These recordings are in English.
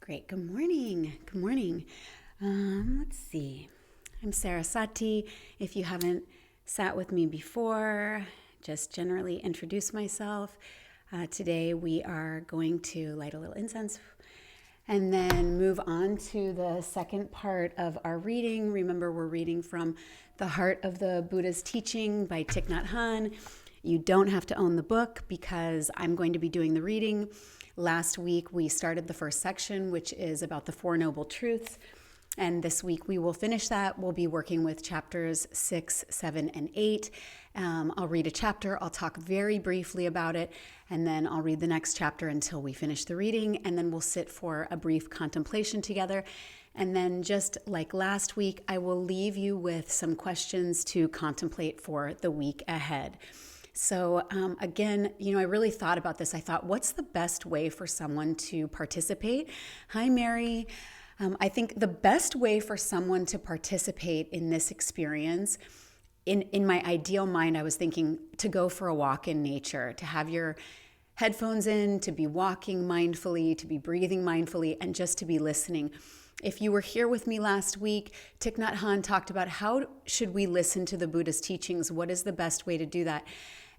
Great. Good morning. Good morning. Let's see. I'm Sarah Sati. If you haven't sat with me before, just generally introduce myself. Today we are going to light a little incense and then move on to the second part of our reading. Remember, we're reading from The Heart of the Buddha's Teaching by Thich Nhat Hanh. You don't have to own the book because I'm going to be doing the reading. Last week, we started the first section, which is about the Four Noble Truths. And this week, we will finish that. We'll be working with chapters 6, 7, and 8. I'll read a chapter. I'll talk very briefly about it. And then I'll read the next chapter until we finish the reading. And then we'll sit for a brief contemplation together. And then just like last week, I will leave you with some questions to contemplate for the week ahead. So again, I really thought about this. I thought, what's the best way for someone to participate? Hi, Mary. I think the best way for someone to participate in this experience, in my ideal mind, I was thinking to go for a walk in nature, to have your headphones in, to be walking mindfully, to be breathing mindfully, and just to be listening. If you were here with me last week, Thich Nhat Hanh talked about how should we listen to the Buddha's teachings? What is the best way to do that?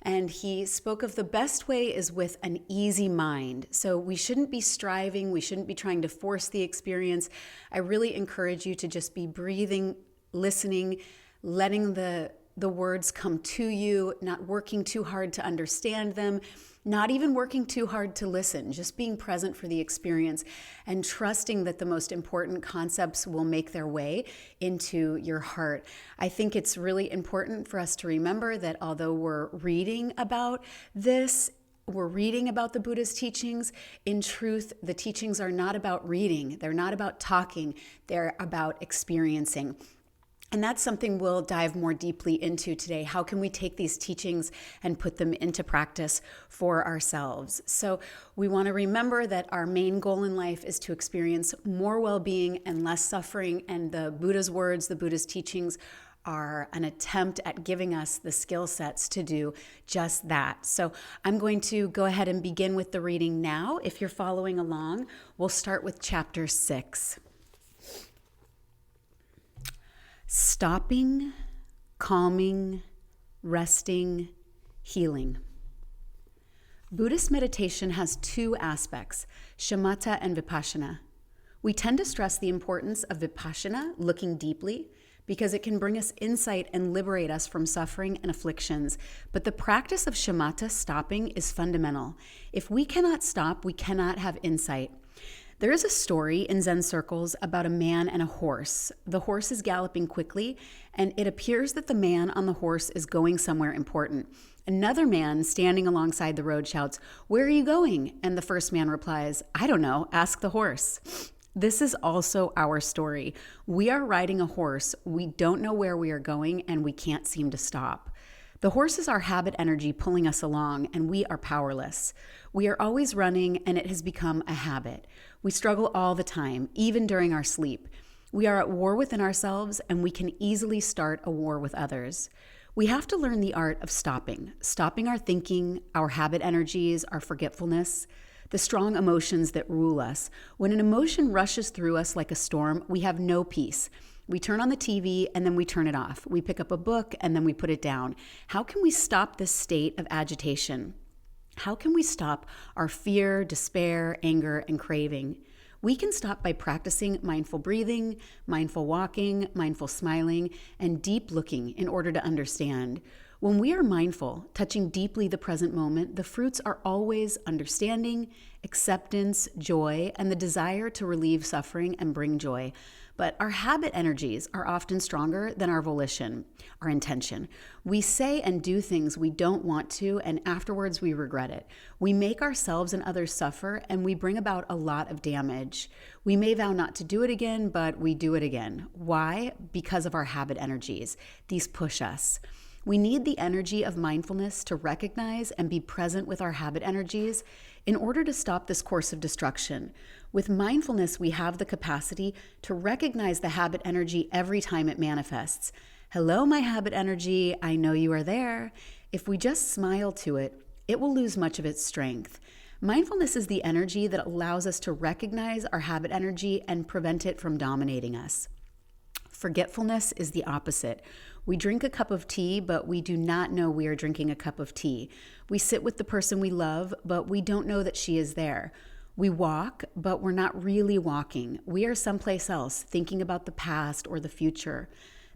And he spoke of the best way is with an easy mind. So we shouldn't be striving. We shouldn't be trying to force the experience. I really encourage you to just be breathing, listening, letting the words come to you, not working too hard to understand them, not even working too hard to listen, just being present for the experience and trusting that the most important concepts will make their way into your heart. I think it's really important for us to remember that although we're reading about this, we're reading about the Buddha's teachings, in truth, the teachings are not about reading. They're not about talking. They're about experiencing. And that's something we'll dive more deeply into today. How can we take these teachings and put them into practice for ourselves? So we want to remember that our main goal in life is to experience more well-being and less suffering. And the Buddha's words, the Buddha's teachings are an attempt at giving us the skill sets to do just that. So I'm going to go ahead and begin with the reading now. If you're following along, we'll start with chapter 6. Stopping, calming, resting, healing. Buddhist meditation has two aspects, shamatha and vipassana. We tend to stress the importance of vipassana, looking deeply, because it can bring us insight and liberate us from suffering and afflictions. But the practice of shamatha, stopping, is fundamental. If we cannot stop, we cannot have insight. There is a story in Zen circles about a man and a horse. The horse is galloping quickly, and it appears that the man on the horse is going somewhere important. Another man standing alongside the road shouts, "Where are you going?" And the first man replies, "I don't know, ask the horse." This is also our story. We are riding a horse, we don't know where we are going, and we can't seem to stop. The horse is our habit energy pulling us along, and we are powerless. We are always running, and it has become a habit. We struggle all the time, even during our sleep. We are at war within ourselves, and we can easily start a war with others. We have to learn the art of stopping our thinking, our habit energies, our forgetfulness, the strong emotions that rule us. When an emotion rushes through us like a storm, we have no peace. We turn on the TV and then we turn it off. We pick up a book and then we put it down. How can we stop this state of agitation? How can we stop our fear, despair, anger, and craving? We can stop by practicing mindful breathing, mindful walking, mindful smiling, and deep looking in order to understand. When we are mindful, touching deeply the present moment, the fruits are always understanding, acceptance, joy, and the desire to relieve suffering and bring joy. But our habit energies are often stronger than our volition, our intention. We say and do things we don't want to, and afterwards we regret it. We make ourselves and others suffer, and we bring about a lot of damage. We may vow not to do it again, but we do it again. Why? Because of our habit energies. These push us. We need the energy of mindfulness to recognize and be present with our habit energies in order to stop this course of destruction. With mindfulness, we have the capacity to recognize the habit energy every time it manifests. Hello, my habit energy, I know you are there. If we just smile to it, it will lose much of its strength. Mindfulness is the energy that allows us to recognize our habit energy and prevent it from dominating us. Forgetfulness is the opposite. We drink a cup of tea, but we do not know we are drinking a cup of tea. We sit with the person we love, but we don't know that she is there. We walk, but we're not really walking. We are someplace else, thinking about the past or the future.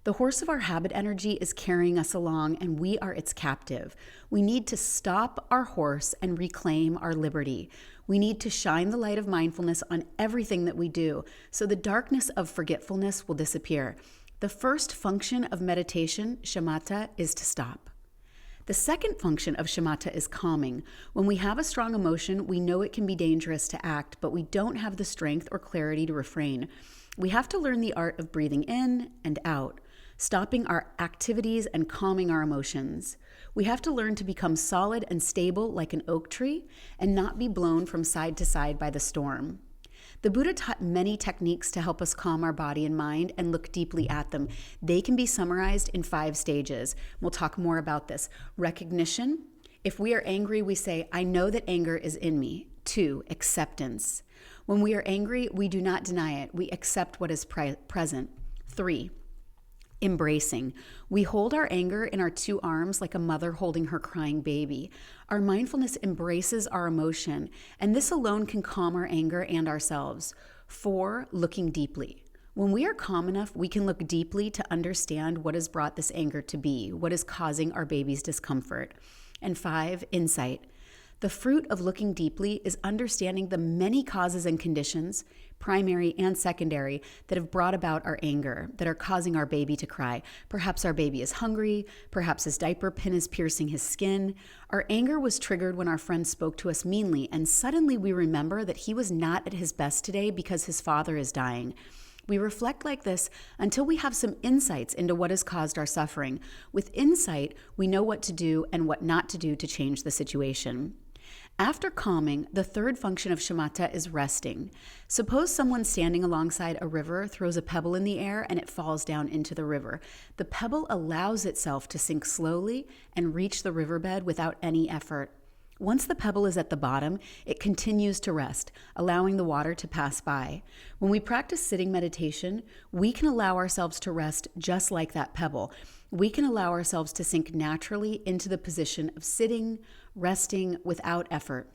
The horse of our habit energy is carrying us along, and we are its captive. We need to stop our horse and reclaim our liberty. We need to shine the light of mindfulness on everything that we do, so the darkness of forgetfulness will disappear. The first function of meditation, shamatha, is to stop. The second function of shamatha is calming. When we have a strong emotion, we know it can be dangerous to act, but we don't have the strength or clarity to refrain. We have to learn the art of breathing in and out, stopping our activities and calming our emotions. We have to learn to become solid and stable like an oak tree and not be blown from side to side by the storm. The Buddha taught many techniques to help us calm our body and mind and look deeply at them. They can be summarized in 5 stages. We'll talk more about this. Recognition. If we are angry, we say, I know that anger is in me. 2, acceptance. When we are angry, we do not deny it. We accept what is present. 3, embracing. We hold our anger in our 2 arms like a mother holding her crying baby. Our mindfulness embraces our emotion, and this alone can calm our anger and ourselves. 4, looking deeply. When we are calm enough, we can look deeply to understand what has brought this anger to be, what is causing our baby's discomfort. And 5, insight. The fruit of looking deeply is understanding the many causes and conditions, primary and secondary, that have brought about our anger, that are causing our baby to cry. Perhaps our baby is hungry, perhaps his diaper pin is piercing his skin. Our anger was triggered when our friend spoke to us meanly, and suddenly we remember that he was not at his best today because his father is dying. We reflect like this until we have some insights into what has caused our suffering. With insight, we know what to do and what not to do to change the situation. After calming, the third function of shamatha is resting. Suppose someone standing alongside a river throws a pebble in the air and it falls down into the river. The pebble allows itself to sink slowly and reach the riverbed without any effort. Once the pebble is at the bottom, it continues to rest, allowing the water to pass by. When we practice sitting meditation, we can allow ourselves to rest just like that pebble. We can allow ourselves to sink naturally into the position of sitting, resting without effort.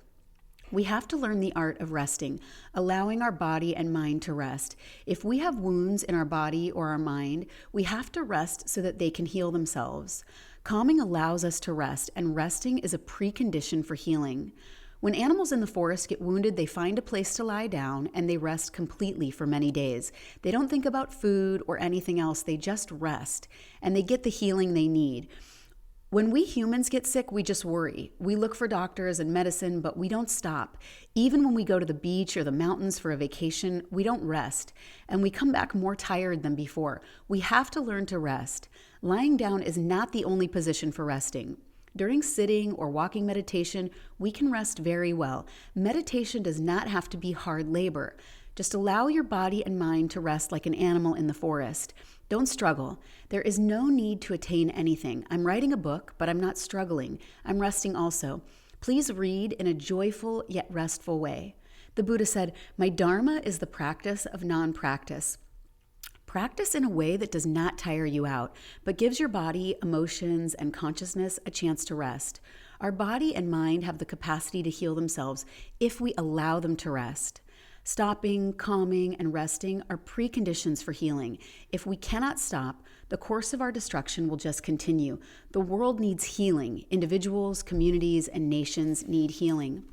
We have to learn the art of resting, allowing our body and mind to rest. If we have wounds in our body or our mind, we have to rest so that they can heal themselves. Calming allows us to rest, and resting is a precondition for healing. When animals in the forest get wounded, they find a place to lie down and they rest completely for many days. They don't think about food or anything else, they just rest, and they get the healing they need. When we humans get sick, we just worry. We look for doctors and medicine, but we don't stop. Even when we go to the beach or the mountains for a vacation, we don't rest, and we come back more tired than before. We have to learn to rest. Lying down is not the only position for resting. During sitting or walking meditation, we can rest very well. Meditation does not have to be hard labor. Just allow your body and mind to rest like an animal in the forest. Don't struggle. There is no need to attain anything. I'm writing a book, but I'm not struggling. I'm resting also. Please read in a joyful yet restful way. The Buddha said, "My dharma is the practice of non-practice." Practice in a way that does not tire you out, but gives your body, emotions, and consciousness a chance to rest. Our body and mind have the capacity to heal themselves if we allow them to rest. Stopping, calming, and resting are preconditions for healing. If we cannot stop, the course of our destruction will just continue. The world needs healing. Individuals, communities, and nations need healing.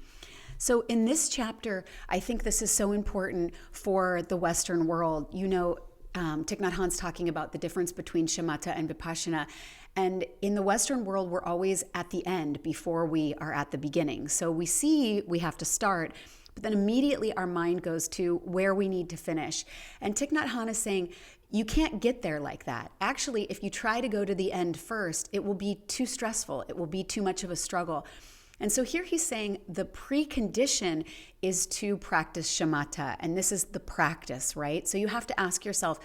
So in this chapter, I think this is so important for the Western world. You know, Thich Nhat Hanh's talking about the difference between shamatha and vipassana. And in the Western world, we're always at the end before we are at the beginning. So we see we have to start, but then immediately our mind goes to where we need to finish. And Thich Nhat Hanh is saying, you can't get there like that. Actually, if you try to go to the end first, it will be too stressful. It will be too much of a struggle. And so here he's saying the precondition is to practice shamatha, and this is the practice, right? So you have to ask yourself,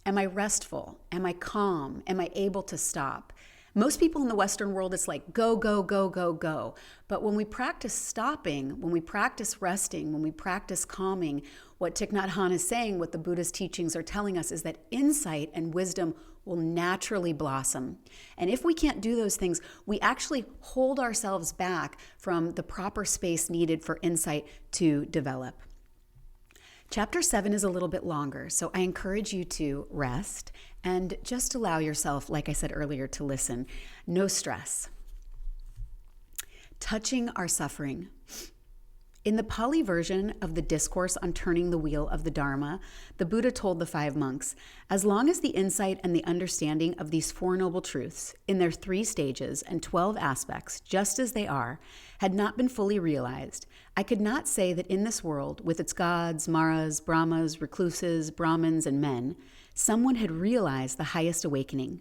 am I restful? Am I calm? Am I able to stop? Most people in the Western world, it's like go, go, go, go, go. But when we practice stopping, when we practice resting, when we practice calming, what Thich Nhat Hanh is saying, what the Buddha's teachings are telling us, is that insight and wisdom will naturally blossom. And if we can't do those things, we actually hold ourselves back from the proper space needed for insight to develop. Chapter 7 is a little bit longer, so I encourage you to rest and just allow yourself, like I said earlier, to listen. No stress. Touching our suffering. In the Pali version of the discourse on turning the wheel of the Dharma, the Buddha told the 5 monks, as long as the insight and the understanding of these 4 noble truths, in their 3 stages and 12 aspects, just as they are, had not been fully realized, I could not say that in this world, with its gods, maras, brahmas, recluses, brahmins, and men, someone had realized the highest awakening.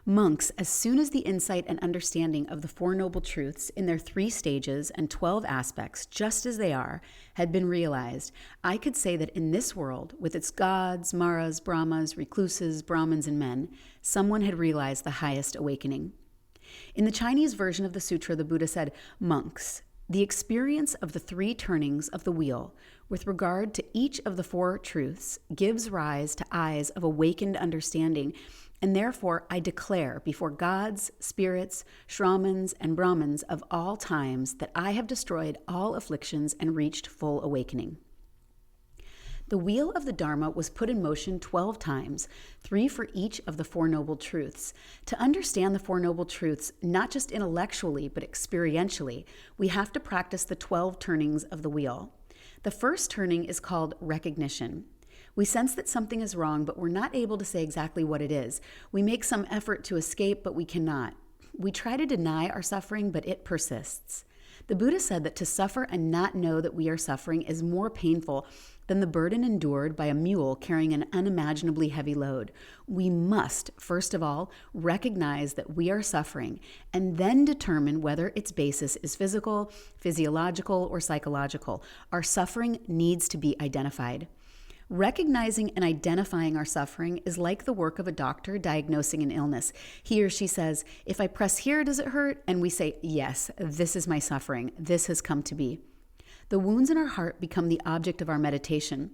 Monks, as soon as the insight and understanding of the 4 noble truths in their 3 stages and 12 aspects, just as they are, had been realized, I could say that in this world, with its gods, maras, brahmas, recluses, brahmins, and men, someone had realized the highest awakening. In the Chinese version of the sutra, the Buddha said, monks, the experience of the 3 turnings of the wheel with regard to each of the 4 truths gives rise to eyes of awakened understanding, and therefore I declare before gods, spirits, Shramans, and Brahmins of all times that I have destroyed all afflictions and reached full awakening. The wheel of the Dharma was put in motion 12 times, 3 for each of the 4 noble truths. To understand the 4 noble truths, not just intellectually, but experientially, we have to practice the 12 turnings of the wheel. The first turning is called recognition. We sense that something is wrong, but we're not able to say exactly what it is. We make some effort to escape, but we cannot. We try to deny our suffering, but it persists. The Buddha said that to suffer and not know that we are suffering is more painful than the burden endured by a mule carrying an unimaginably heavy load. We must, first of all, recognize that we are suffering and then determine whether its basis is physical, physiological, or psychological. Our suffering needs to be identified. Recognizing and identifying our suffering is like the work of a doctor diagnosing an illness. He or she says, if I press here, does it hurt? And we say, yes, this is my suffering. This has come to be. The wounds in our heart become the object of our meditation.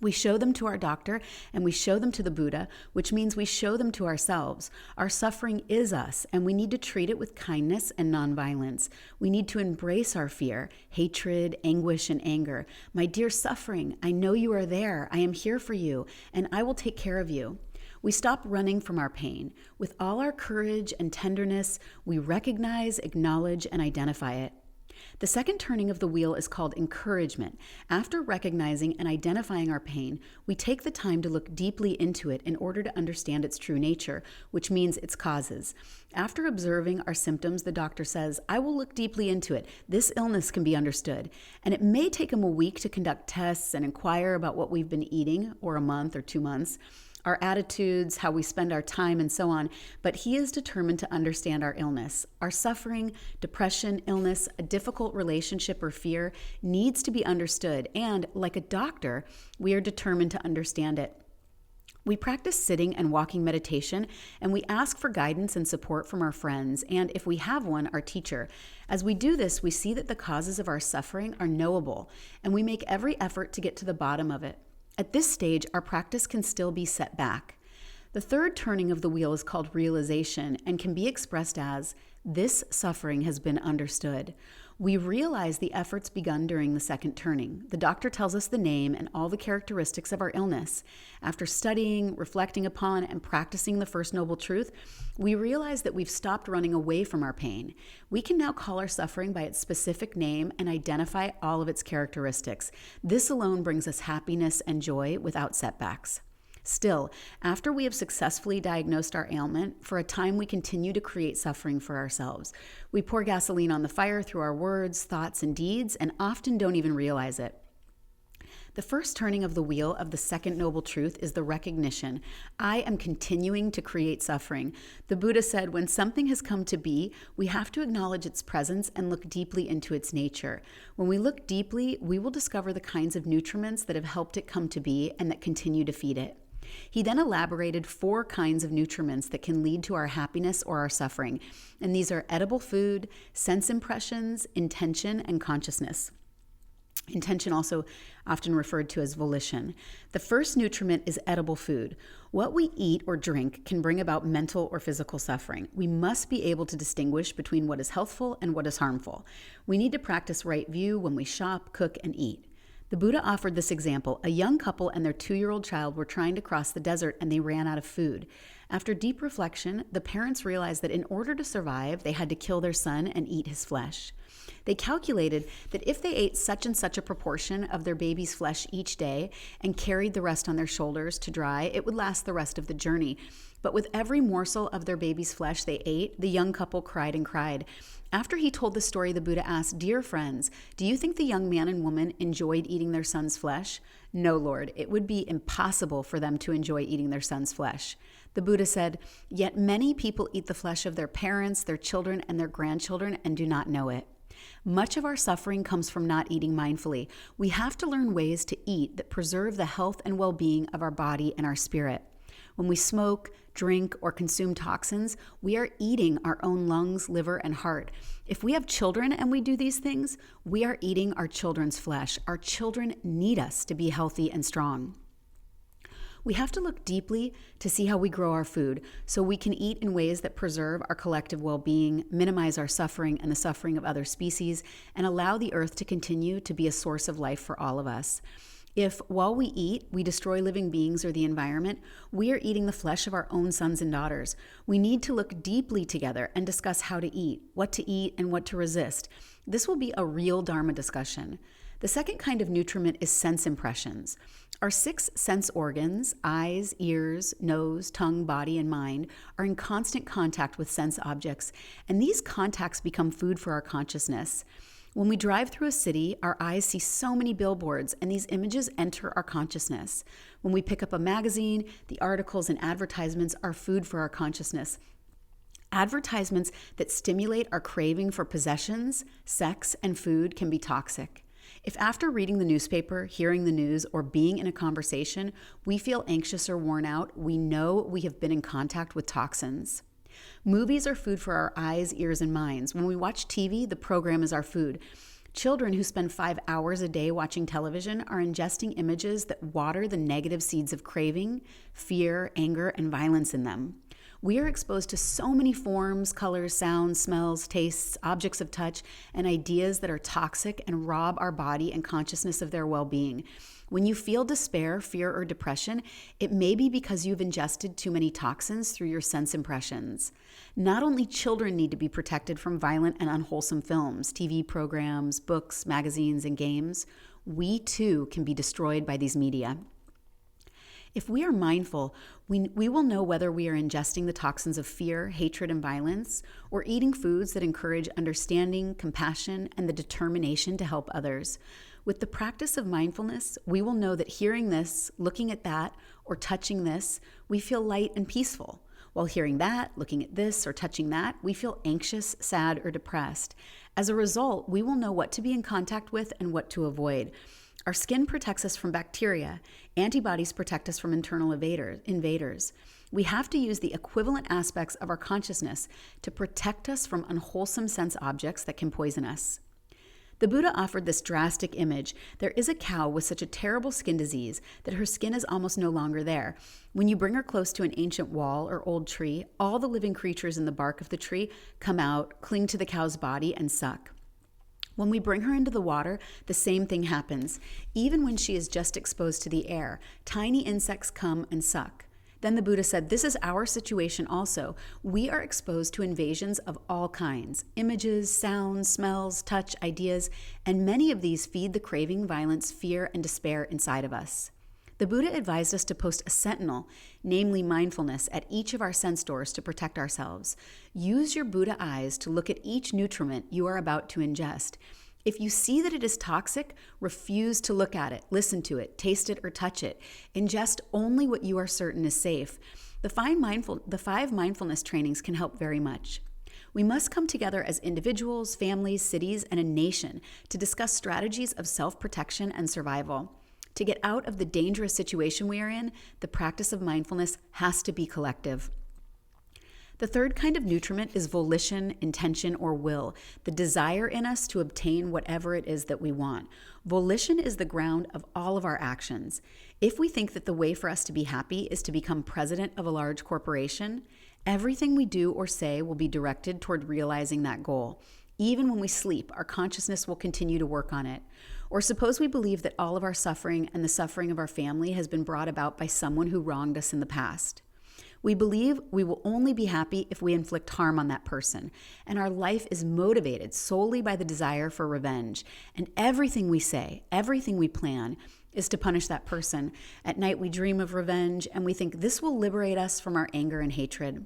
We show them to our doctor and we show them to the Buddha, which means we show them to ourselves. Our suffering is us, and we need to treat it with kindness and nonviolence. We need to embrace our fear, hatred, anguish, and anger. My dear suffering, I know you are there. I am here for you, and I will take care of you. We stop running from our pain. With all our courage and tenderness, we recognize, acknowledge, and identify it. The second turning of the wheel is called encouragement. After recognizing and identifying our pain, we take the time to look deeply into it in order to understand its true nature, which means its causes. After observing our symptoms, the doctor says, I will look deeply into it. This illness can be understood. And it may take him a week to conduct tests and inquire about what we've been eating, or a month or 2 months, our attitudes, how we spend our time, and so on, but he is determined to understand our illness. Our suffering, depression, illness, a difficult relationship, or fear needs to be understood, and like a doctor, we are determined to understand it. We practice sitting and walking meditation, and we ask for guidance and support from our friends, and if we have one, our teacher. As we do this, we see that the causes of our suffering are knowable, and we make every effort to get to the bottom of it. At this stage, our practice can still be set back. The third turning of the wheel is called realization and can be expressed as, this suffering has been understood. We realize the efforts begun during the second turning. The doctor tells us the name and all the characteristics of our illness. After studying, reflecting upon, and practicing the First Noble Truth, we realize that we've stopped running away from our pain. We can now call our suffering by its specific name and identify all of its characteristics. This alone brings us happiness and joy without setbacks. Still, after we have successfully diagnosed our ailment, for a time we continue to create suffering for ourselves. We pour gasoline on the fire through our words, thoughts, and deeds, and often don't even realize it. The first turning of the wheel of the second noble truth is the recognition. I am continuing to create suffering. The Buddha said, when something has come to be, we have to acknowledge its presence and look deeply into its nature. When we look deeply, we will discover the kinds of nutriments that have helped it come to be and that continue to feed it. He then elaborated 4 kinds of nutriments that can lead to our happiness or our suffering. And these are edible food, sense impressions, intention, and consciousness. Intention, also often referred to as volition. The first nutriment is edible food. What we eat or drink can bring about mental or physical suffering. We must be able to distinguish between what is healthful and what is harmful. We need to practice right view when we shop, cook, and eat. The Buddha offered this example. A young couple and their 2-year-old child were trying to cross the desert and they ran out of food. After deep reflection, the parents realized that in order to survive, they had to kill their son and eat his flesh. They calculated that if they ate such and such a proportion of their baby's flesh each day and carried the rest on their shoulders to dry, it would last the rest of the journey. But with every morsel of their baby's flesh they ate, the young couple cried and cried. After he told the story, the Buddha asked, "Dear friends, do you think the young man and woman enjoyed eating their son's flesh?" "No, Lord, it would be impossible for them to enjoy eating their son's flesh." The Buddha said, "Yet many people eat the flesh of their parents, their children, and their grandchildren and do not know it." Much of our suffering comes from not eating mindfully. We have to learn ways to eat that preserve the health and well-being of our body and our spirit. When we smoke, drink, or consume toxins, we are eating our own lungs, liver, and heart. If we have children and we do these things, we are eating our children's flesh. Our children need us to be healthy and strong. We have to look deeply to see how we grow our food so we can eat in ways that preserve our collective well-being, minimize our suffering and the suffering of other species, and allow the earth to continue to be a source of life for all of us. If, while we eat, we destroy living beings or the environment, we are eating the flesh of our own sons and daughters. We need to look deeply together and discuss how to eat, and what to resist. This will be a real Dharma discussion. The second kind of nutriment is sense impressions. Our 6 sense organs, eyes, ears, nose, tongue, body, and mind, are in constant contact with sense objects, and these contacts become food for our consciousness. When we drive through a city, our eyes see so many billboards, and these images enter our consciousness. When we pick up a magazine, the articles and advertisements are food for our consciousness. Advertisements that stimulate our craving for possessions, sex, and food can be toxic. If after reading the newspaper, hearing the news, or being in a conversation, we feel anxious or worn out, we know we have been in contact with toxins. Movies are food for our eyes, ears, and minds. When we watch TV, the program is our food. Children who spend 5 hours a day watching television are ingesting images that water the negative seeds of craving, fear, anger, and violence in them. We are exposed to so many forms, colors, sounds, smells, tastes, objects of touch, and ideas that are toxic and rob our body and consciousness of their well-being. When you feel despair, fear, or depression, it may be because you've ingested too many toxins through your sense impressions. Not only children need to be protected from violent and unwholesome films, TV programs, books, magazines, and games, we too can be destroyed by these media. If we are mindful, we will know whether we are ingesting the toxins of fear, hatred, and violence, or eating foods that encourage understanding, compassion, and the determination to help others. With the practice of mindfulness, we will know that hearing this, looking at that, or touching this, we feel light and peaceful. While hearing that, looking at this, or touching that, we feel anxious, sad, or depressed. As a result, we will know what to be in contact with and what to avoid. Our skin protects us from bacteria. Antibodies protect us from internal invaders. We have to use the equivalent aspects of our consciousness to protect us from unwholesome sense objects that can poison us. The Buddha offered this drastic image. There is a cow with such a terrible skin disease that her skin is almost no longer there. When you bring her close to an ancient wall or old tree, all the living creatures in the bark of the tree come out, cling to the cow's body, and suck. When we bring her into the water, the same thing happens. Even when she is just exposed to the air, tiny insects come and suck. Then the Buddha said, this is our situation also. We are exposed to invasions of all kinds, images, sounds, smells, touch, ideas, and many of these feed the craving, violence, fear, and despair inside of us. The Buddha advised us to post a sentinel, namely mindfulness, at each of our sense doors to protect ourselves. Use your Buddha eyes to look at each nutriment you are about to ingest. If you see that it is toxic, refuse to look at it, listen to it, taste it, or touch it. Ingest only what you are certain is safe. The 5 mindfulness trainings can help very much. We must come together as individuals, families, cities, and a nation to discuss strategies of self-protection and survival. To get out of the dangerous situation we are in, the practice of mindfulness has to be collective. The third kind of nutriment is volition, intention, or will, the desire in us to obtain whatever it is that we want. Volition is the ground of all of our actions. If we think that the way for us to be happy is to become president of a large corporation, everything we do or say will be directed toward realizing that goal. Even when we sleep, our consciousness will continue to work on it. Or suppose we believe that all of our suffering and the suffering of our family has been brought about by someone who wronged us in the past. We believe we will only be happy if we inflict harm on that person, and our life is motivated solely by the desire for revenge. And everything we say, everything we plan, is to punish that person. At night we dream of revenge, and we think this will liberate us from our anger and hatred.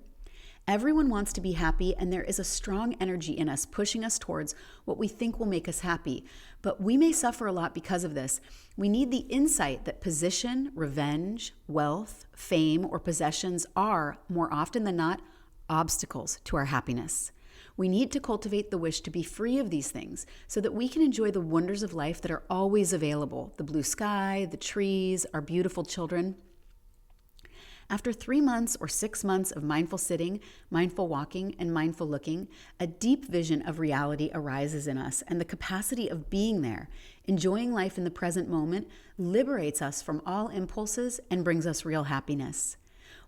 Everyone wants to be happy, and there is a strong energy in us pushing us towards what we think will make us happy. But we may suffer a lot because of this. We need the insight that position, revenge, wealth, fame, or possessions are, more often than not, obstacles to our happiness. We need to cultivate the wish to be free of these things so that we can enjoy the wonders of life that are always available: the blue sky, the trees, our beautiful children. After 3 months or 6 months of mindful sitting, mindful walking, and mindful looking, a deep vision of reality arises in us, and the capacity of being there, enjoying life in the present moment, liberates us from all impulses and brings us real happiness.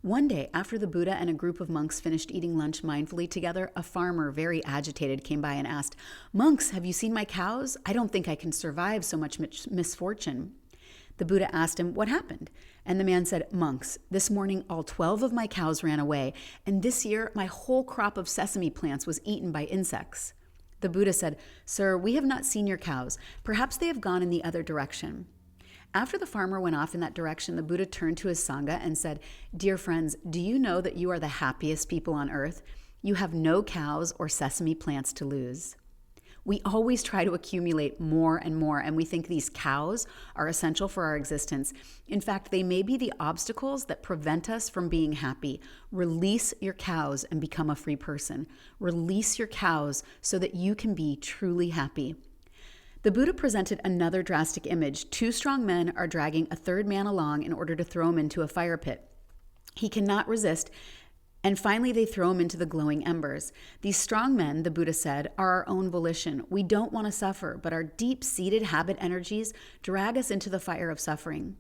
One day, after the Buddha and a group of monks finished eating lunch mindfully together, a farmer, very agitated, came by and asked, "Monks, have you seen my cows? I don't think I can survive so much misfortune." The Buddha asked him, "What happened?" And the man said, "Monks, this morning all 12 of my cows ran away, and this year my whole crop of sesame plants was eaten by insects." The Buddha said, "Sir, we have not seen your cows. Perhaps they have gone in the other direction." After the farmer went off in that direction, the Buddha turned to his Sangha and said, "Dear friends, do you know that you are the happiest people on earth? You have no cows or sesame plants to lose." We always try to accumulate more and more, and we think these cows are essential for our existence. In fact, they may be the obstacles that prevent us from being happy. Release your cows and become a free person. Release your cows so that you can be truly happy. The Buddha presented another drastic image. 2 strong men are dragging a third man along in order to throw him into a fire pit. He cannot resist, and finally they throw him into the glowing embers. These strong men, the Buddha said, are our own volition. We don't want to suffer, but our deep-seated habit energies drag us into the fire of suffering.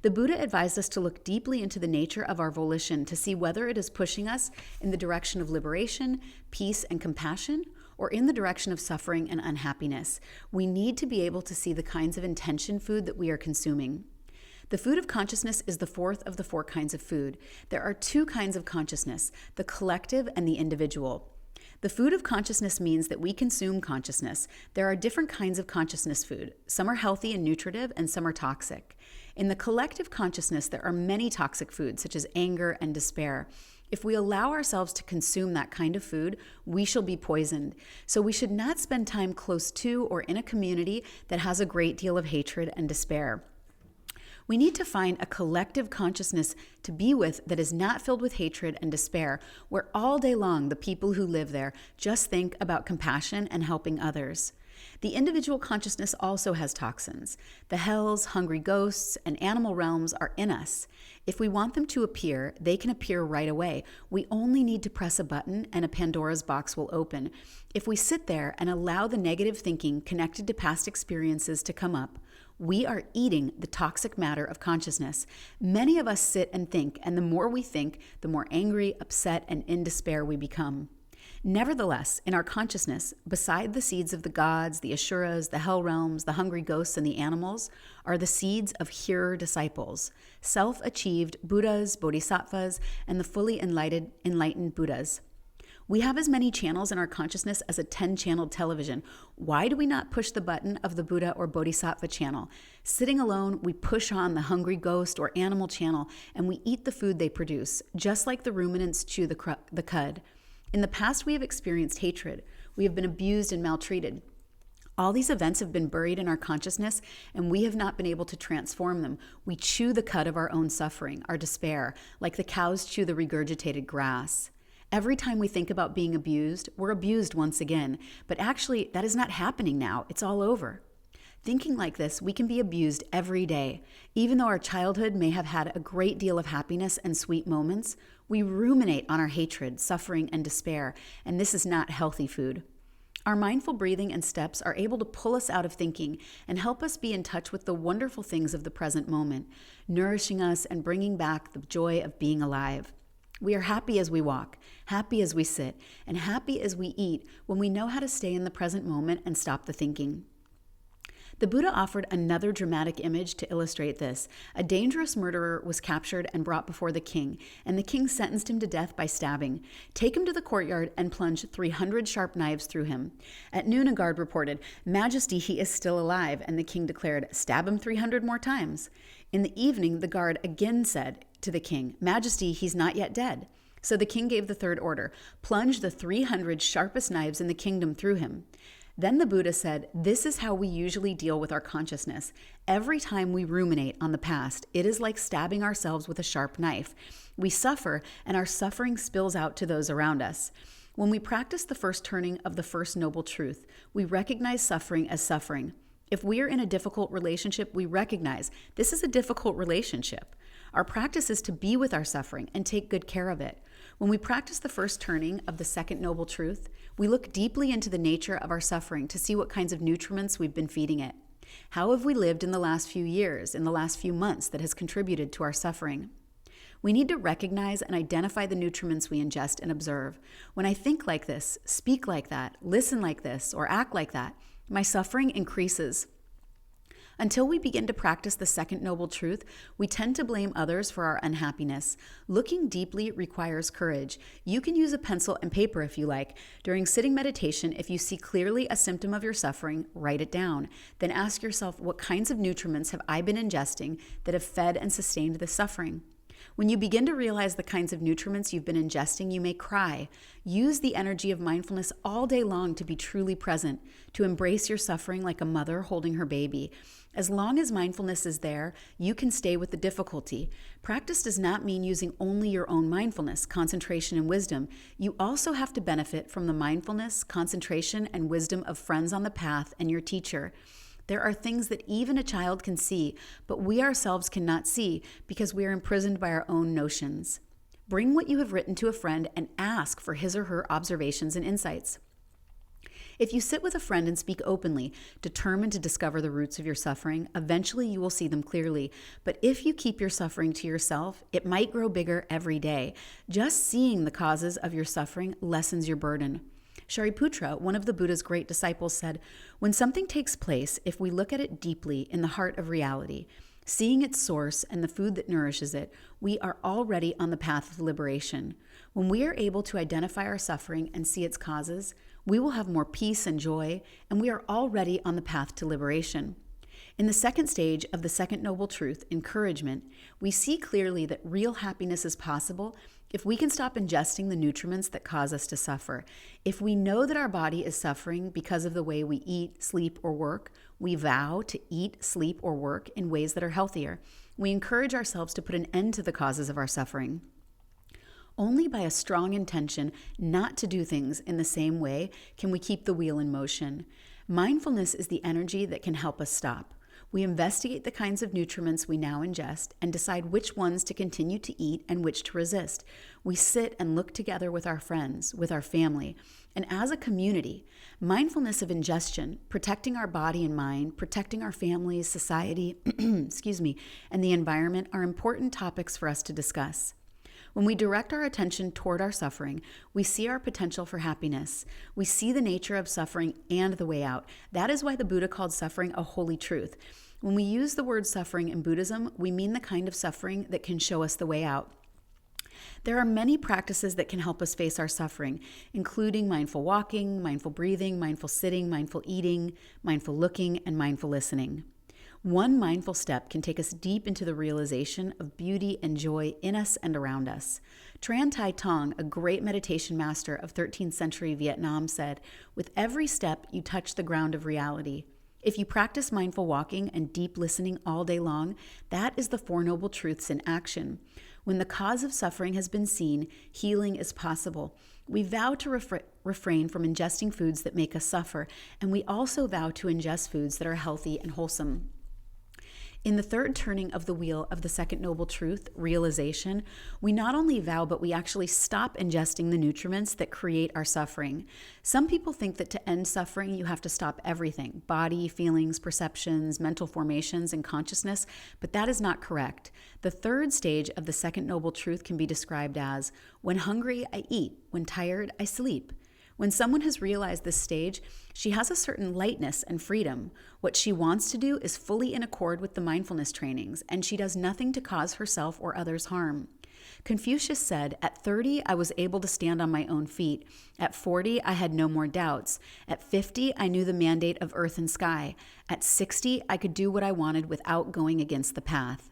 The Buddha advised us to look deeply into the nature of our volition to see whether it is pushing us in the direction of liberation, peace, and compassion, or in the direction of suffering and unhappiness. We need to be able to see the kinds of intention food that we are consuming. The food of consciousness is the 4th of the 4 kinds of food. There are 2 kinds of consciousness, the collective and the individual. The food of consciousness means that we consume consciousness. There are different kinds of consciousness food. Some are healthy and nutritive, and some are toxic. In the collective consciousness, there are many toxic foods, such as anger and despair. If we allow ourselves to consume that kind of food, we shall be poisoned. So we should not spend time close to or in a community that has a great deal of hatred and despair. We need to find a collective consciousness to be with that is not filled with hatred and despair, where all day long the people who live there just think about compassion and helping others. The individual consciousness also has toxins. The hells, hungry ghosts, and animal realms are in us. If we want them to appear, they can appear right away. We only need to press a button and a Pandora's box will open. If we sit there and allow the negative thinking connected to past experiences to come up, we are eating the toxic matter of consciousness. Many of us sit and think, and the more we think, the more angry, upset, and in despair we become. Nevertheless, in our consciousness, beside the seeds of the gods, the Asuras, the hell realms, the hungry ghosts, and the animals, are the seeds of hearer disciples, self-achieved Buddhas, Bodhisattvas, and the fully enlightened Buddhas. We have as many channels in our consciousness as a 10-channel television. Why do we not push the button of the Buddha or Bodhisattva channel? Sitting alone, we push on the hungry ghost or animal channel, and we eat the food they produce, just like the ruminants chew the cud. In the past, we have experienced hatred. We have been abused and maltreated. All these events have been buried in our consciousness, and we have not been able to transform them. We chew the cud of our own suffering, our despair, like the cows chew the regurgitated grass. Every time we think about being abused, we're abused once again. But actually, that is not happening now. It's all over. Thinking like this, we can be abused every day. Even though our childhood may have had a great deal of happiness and sweet moments, we ruminate on our hatred, suffering, and despair, and this is not healthy food. Our mindful breathing and steps are able to pull us out of thinking and help us be in touch with the wonderful things of the present moment, nourishing us and bringing back the joy of being alive. We are happy as we walk, happy as we sit, and happy as we eat when we know how to stay in the present moment and stop the thinking. The Buddha offered another dramatic image to illustrate this. A dangerous murderer was captured and brought before the king, and the king sentenced him to death by stabbing. Take him to the courtyard and plunge 300 sharp knives through him. At noon, a guard reported, "Majesty, he is still alive," and the king declared, "Stab him 300 more times." In the evening, the guard again said to the king, "Majesty, he's not yet dead." So the king gave the third order, "Plunge the 300 sharpest knives in the kingdom through him." Then the Buddha said, this is how we usually deal with our consciousness. Every time we ruminate on the past, it is like stabbing ourselves with a sharp knife. We suffer, and our suffering spills out to those around us. When we practice the first turning of the First Noble Truth, we recognize suffering as suffering. If we are in a difficult relationship, we recognize this is a difficult relationship. Our practice is to be with our suffering and take good care of it. When we practice the first turning of the Second Noble Truth, we look deeply into the nature of our suffering to see what kinds of nutriments we've been feeding it. How have we lived in the last few years, in the last few months that has contributed to our suffering? We need to recognize and identify the nutriments we ingest and observe. When I think like this, speak like that, listen like this, or act like that, my suffering increases. Until we begin to practice the Second Noble Truth, we tend to blame others for our unhappiness. Looking deeply requires courage. You can use a pencil and paper if you like. During sitting meditation, if you see clearly a symptom of your suffering, write it down. Then ask yourself, what kinds of nutriments have I been ingesting that have fed and sustained this suffering? When you begin to realize the kinds of nutriments you've been ingesting, you may cry. Use the energy of mindfulness all day long to be truly present, to embrace your suffering like a mother holding her baby. As long as mindfulness is there, you can stay with the difficulty. Practice does not mean using only your own mindfulness, concentration, and wisdom. You also have to benefit from the mindfulness, concentration, and wisdom of friends on the path and your teacher. There are things that even a child can see, but we ourselves cannot see because we are imprisoned by our own notions. Bring what you have written to a friend and ask for his or her observations and insights. If you sit with a friend and speak openly, determined to discover the roots of your suffering, eventually you will see them clearly. But if you keep your suffering to yourself, it might grow bigger every day. Just seeing the causes of your suffering lessens your burden. Shariputra, one of the Buddha's great disciples, said, when something takes place, if we look at it deeply in the heart of reality, seeing its source and the food that nourishes it, we are already on the path of liberation. When we are able to identify our suffering and see its causes, we will have more peace and joy, and we are already on the path to liberation. In the second stage of the Second Noble Truth, encouragement, we see clearly that real happiness is possible if we can stop ingesting the nutriments that cause us to suffer. If we know that our body is suffering because of the way we eat, sleep, or work, we vow to eat, sleep, or work in ways that are healthier. We encourage ourselves to put an end to the causes of our suffering. Only by a strong intention not to do things in the same way can we keep the wheel in motion. Mindfulness is the energy that can help us stop. We investigate the kinds of nutriments we now ingest and decide which ones to continue to eat and which to resist. We sit and look together with our friends, with our family, and as a community. Mindfulness of ingestion, protecting our body and mind, protecting our families, society, and the environment are important topics for us to discuss. When we direct our attention toward our suffering, we see our potential for happiness. We see the nature of suffering and the way out. That is why the Buddha called suffering a holy truth. When we use the word suffering in Buddhism, we mean the kind of suffering that can show us the way out. There are many practices that can help us face our suffering, including mindful walking, mindful breathing, mindful sitting, mindful eating, mindful looking, and mindful listening. One mindful step can take us deep into the realization of beauty and joy in us and around us. Tran Thai Tong, a great meditation master of 13th century Vietnam, said, with every step you touch the ground of reality. If you practice mindful walking and deep listening all day long, that is the Four Noble Truths in action. When the cause of suffering has been seen, healing is possible. We vow to refrain from ingesting foods that make us suffer, and we also vow to ingest foods that are healthy and wholesome. In the third turning of the wheel of the second noble truth, realization, we not only vow, but we actually stop ingesting the nutriments that create our suffering. Some people think that to end suffering, you have to stop everything: body, feelings, perceptions, mental formations, and consciousness, but that is not correct. The third stage of the second noble truth can be described as, when hungry, I eat. When tired, I sleep. When someone has realized this stage, she has a certain lightness and freedom. What she wants to do is fully in accord with the mindfulness trainings, and she does nothing to cause herself or others harm. Confucius said, at 30, I was able to stand on my own feet. At 40, I had no more doubts. At 50, I knew the mandate of earth and sky. At 60, I could do what I wanted without going against the path.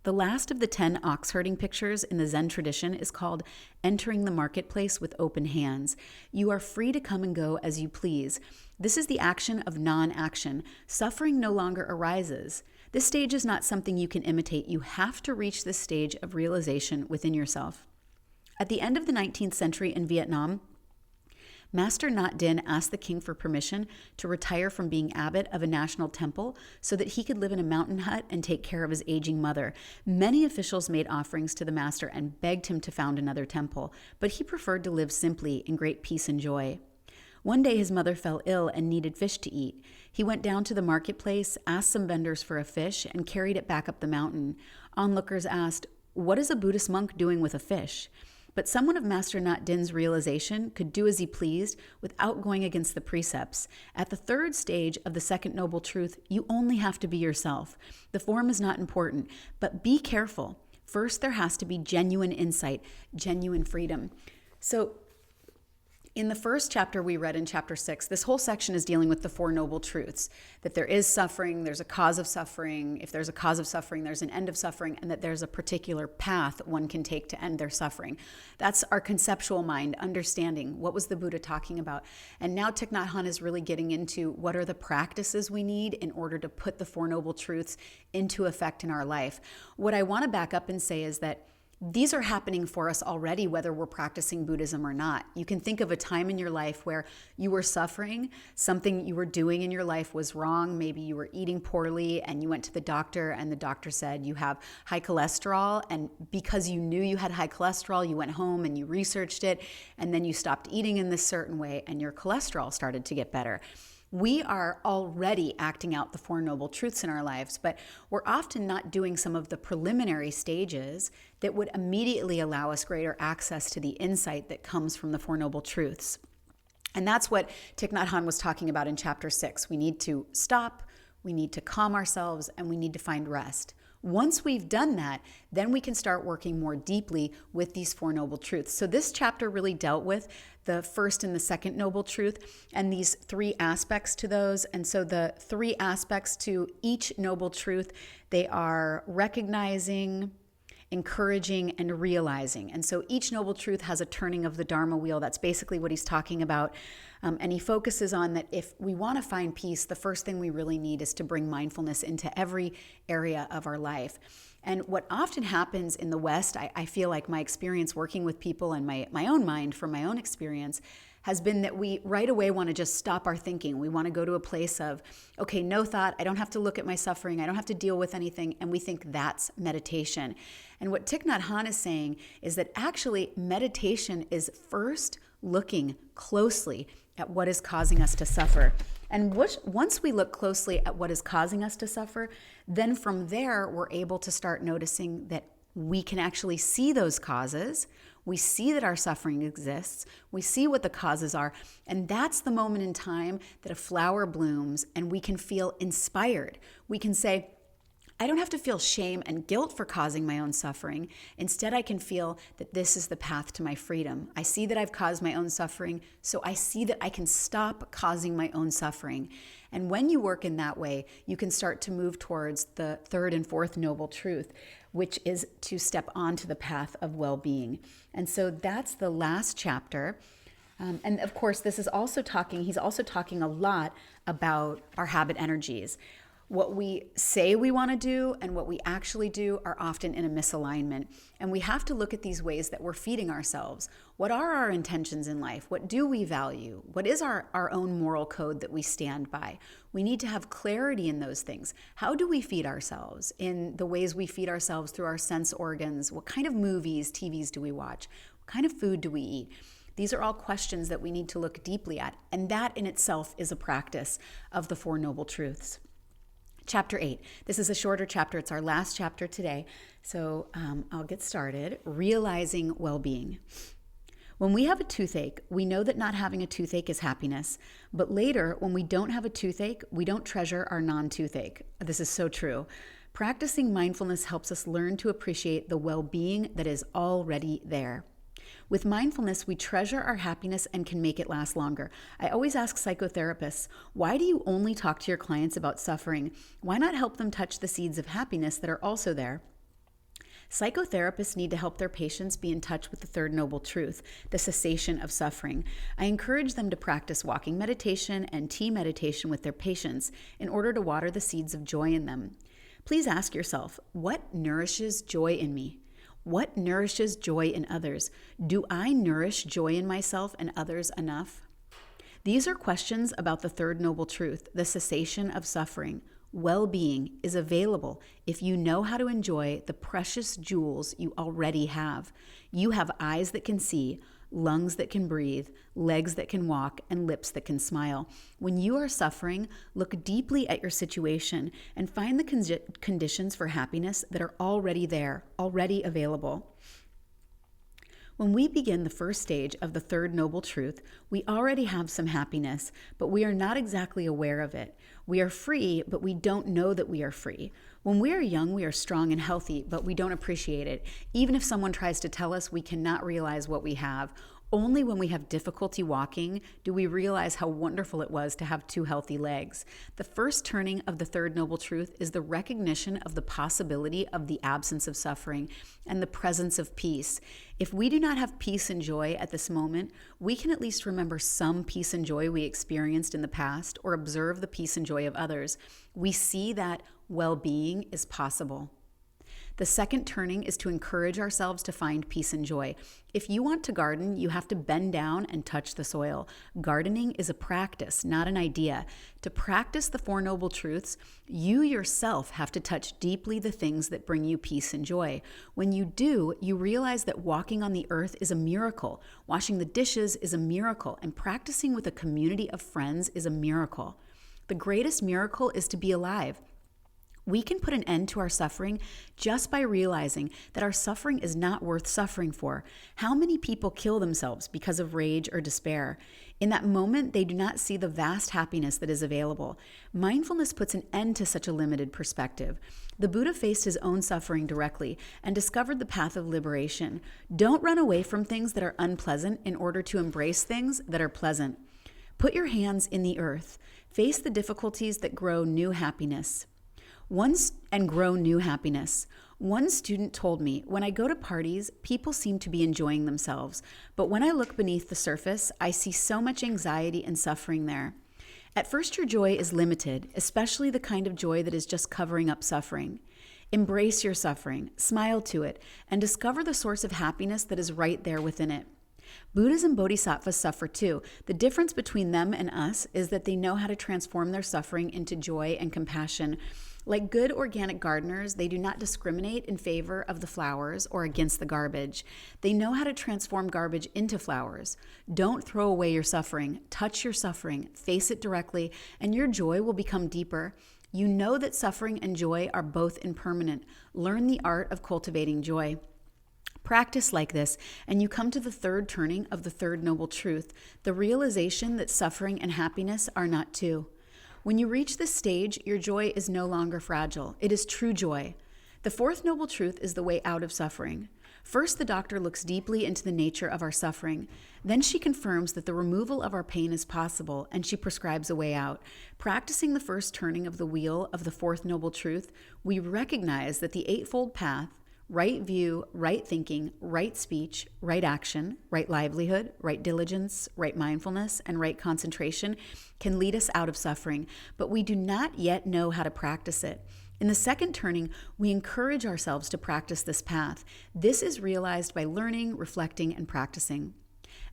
The last of the 10 ox herding pictures in the Zen tradition is called entering the marketplace with open hands. You are free to come and go as you please. This is the action of non-action. Suffering no longer arises. This stage is not something you can imitate. You have to reach this stage of realization within yourself. At the end of the 19th century in Vietnam, Master Nhat Hanh asked the king for permission to retire from being abbot of a national temple so that he could live in a mountain hut and take care of his aging mother. Many officials made offerings to the master and begged him to found another temple, but he preferred to live simply in great peace and joy. One day his mother fell ill and needed fish to eat. He went down to the marketplace, asked some vendors for a fish, and carried it back up the mountain. Onlookers asked, "What is a Buddhist monk doing with a fish?" But someone of Master Nhat Hanh's realization could do as he pleased without going against the precepts. At the third stage of the second noble truth, you only have to be yourself. The form is not important, but be careful. First, there has to be genuine insight, genuine freedom. So, in the first chapter we read in chapter 6, this whole section is dealing with the Four Noble Truths, that there is suffering, there's a cause of suffering, if there's a cause of suffering, there's an end of suffering, and that there's a particular path one can take to end their suffering. That's our conceptual mind, understanding what was the Buddha talking about. And now Thich Nhat Hanh is really getting into what are the practices we need in order to put the Four Noble Truths into effect in our life. What I want to back up and say is that these are happening for us already, whether we're practicing Buddhism or not. You can think of a time in your life where you were suffering, something you were doing in your life was wrong. Maybe you were eating poorly and you went to the doctor and the doctor said you have high cholesterol. And because you knew you had high cholesterol, you went home and you researched it, and then you stopped eating in this certain way and your cholesterol started to get better. We are already acting out the Four Noble Truths in our lives, but we're often not doing some of the preliminary stages that would immediately allow us greater access to the insight that comes from the Four Noble Truths. And that's what Thich Nhat Hanh was talking about in chapter 6. We need to stop, we need to calm ourselves, and we need to find rest. Once we've done that, then we can start working more deeply with these Four Noble Truths. So this chapter really dealt with the first and the second noble truth and these three aspects to those. And so the three aspects to each noble truth, they are recognizing, encouraging, and realizing. And so each noble truth has a turning of the Dharma wheel. That's basically what he's talking about. And he focuses on that if we want to find peace, the first thing we really need is to bring mindfulness into every area of our life. And what often happens in the West, I feel like my experience working with people and my own mind from my own experience has been that we right away want to just stop our thinking. We want to go to a place of, okay, no thought, I don't have to look at my suffering, I don't have to deal with anything, and we think that's meditation. And what Thich Nhat Hanh is saying is that actually meditation is first looking closely at what is causing us to suffer. And once we look closely at what is causing us to suffer, then from there, we're able to start noticing that we can actually see those causes. We see that our suffering exists. We see what the causes are. And that's the moment in time that a flower blooms and we can feel inspired. We can say, I don't have to feel shame and guilt for causing my own suffering. Instead, I can feel that this is the path to my freedom. I see that I've caused my own suffering, so I see that I can stop causing my own suffering. And when you work in that way, you can start to move towards the third and fourth noble truth, which is to step onto the path of well-being. And so that's the last chapter. And of course, he's also talking a lot about our habit energies. What we say we want to do and what we actually do are often in a misalignment. And we have to look at these ways that we're feeding ourselves. What are our intentions in life? What do we value? What is our own moral code that we stand by? We need to have clarity in those things. How do we feed ourselves? In the ways we feed ourselves through our sense organs. What kind of movies, TVs do we watch? What kind of food do we eat? These are all questions that we need to look deeply at. And that in itself is a practice of the Four Noble Truths. Chapter 8. This is a shorter chapter. It's our last chapter today. So I'll get started. Realizing well-being. When we have a toothache, we know that not having a toothache is happiness. But later, when we don't have a toothache, we don't treasure our non-toothache. This is so true. Practicing mindfulness helps us learn to appreciate the well-being that is already there. With mindfulness, we treasure our happiness and can make it last longer. I always ask psychotherapists, why do you only talk to your clients about suffering? Why not help them touch the seeds of happiness that are also there? Psychotherapists need to help their patients be in touch with the third noble truth, the cessation of suffering. I encourage them to practice walking meditation and tea meditation with their patients in order to water the seeds of joy in them. Please ask yourself, what nourishes joy in me? What nourishes joy in others? Do I nourish joy in myself and others enough? These are questions about the third noble truth, the cessation of suffering. Well-being is available if you know how to enjoy the precious jewels you already have. You have eyes that can see, lungs that can breathe, legs that can walk, and lips that can smile. When you are suffering, look deeply at your situation and find the conditions for happiness that are already there, already available. When we begin the first stage of the third noble truth, we already have some happiness, but we are not exactly aware of it. We are free, but we don't know that we are free. When we are young, we are strong and healthy, but we don't appreciate it. Even if someone tries to tell us we cannot realize what we have, only when we have difficulty walking do we realize how wonderful it was to have two healthy legs. The first turning of the third noble truth is the recognition of the possibility of the absence of suffering and the presence of peace. If we do not have peace and joy at this moment, we can at least remember some peace and joy we experienced in the past or observe the peace and joy of others. We see that well-being is possible. The second turning is to encourage ourselves to find peace and joy. If you want to garden, you have to bend down and touch the soil. Gardening is a practice, not an idea. To practice the Four Noble Truths, you yourself have to touch deeply the things that bring you peace and joy. When you do, you realize that walking on the earth is a miracle, washing the dishes is a miracle, and practicing with a community of friends is a miracle. The greatest miracle is to be alive. We can put an end to our suffering just by realizing that our suffering is not worth suffering for. How many people kill themselves because of rage or despair? In that moment, they do not see the vast happiness that is available. Mindfulness puts an end to such a limited perspective. The Buddha faced his own suffering directly and discovered the path of liberation. Don't run away from things that are unpleasant in order to embrace things that are pleasant. Put your hands in the earth. Face the difficulties that grow new happiness. One student told me, when I go to parties, people seem to be enjoying themselves, but when I look beneath the surface, I see so much anxiety and suffering there. At first, your joy is limited, especially the kind of joy that is just covering up suffering. Embrace your suffering, smile to it, and discover the source of happiness that is right there within it. Buddhas and bodhisattvas suffer too. The difference between them and us is that they know how to transform their suffering into joy and compassion. Like good organic gardeners, they do not discriminate in favor of the flowers or against the garbage. They know how to transform garbage into flowers. Don't throw away your suffering. Touch your suffering. Face it directly, and your joy will become deeper. You know that suffering and joy are both impermanent. Learn the art of cultivating joy. Practice like this, and you come to the third turning of the third noble truth, the realization that suffering and happiness are not two. When you reach this stage, your joy is no longer fragile. It is true joy. The fourth noble truth is the way out of suffering. First, the doctor looks deeply into the nature of our suffering. Then she confirms that the removal of our pain is possible, and she prescribes a way out. Practicing the first turning of the wheel of the fourth noble truth, we recognize that the Eightfold Path, right view, right thinking, right speech, right action, right livelihood, right diligence, right mindfulness, and right concentration can lead us out of suffering, but we do not yet know how to practice it. In the second turning, we encourage ourselves to practice this path. This is realized by learning, reflecting, and practicing.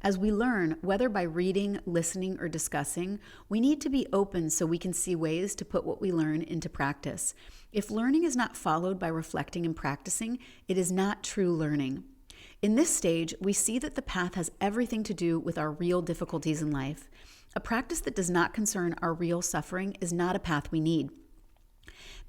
As we learn, whether by reading, listening, or discussing, we need to be open so we can see ways to put what we learn into practice. If learning is not followed by reflecting and practicing, it is not true learning. In this stage, we see that the path has everything to do with our real difficulties in life. A practice that does not concern our real suffering is not a path we need.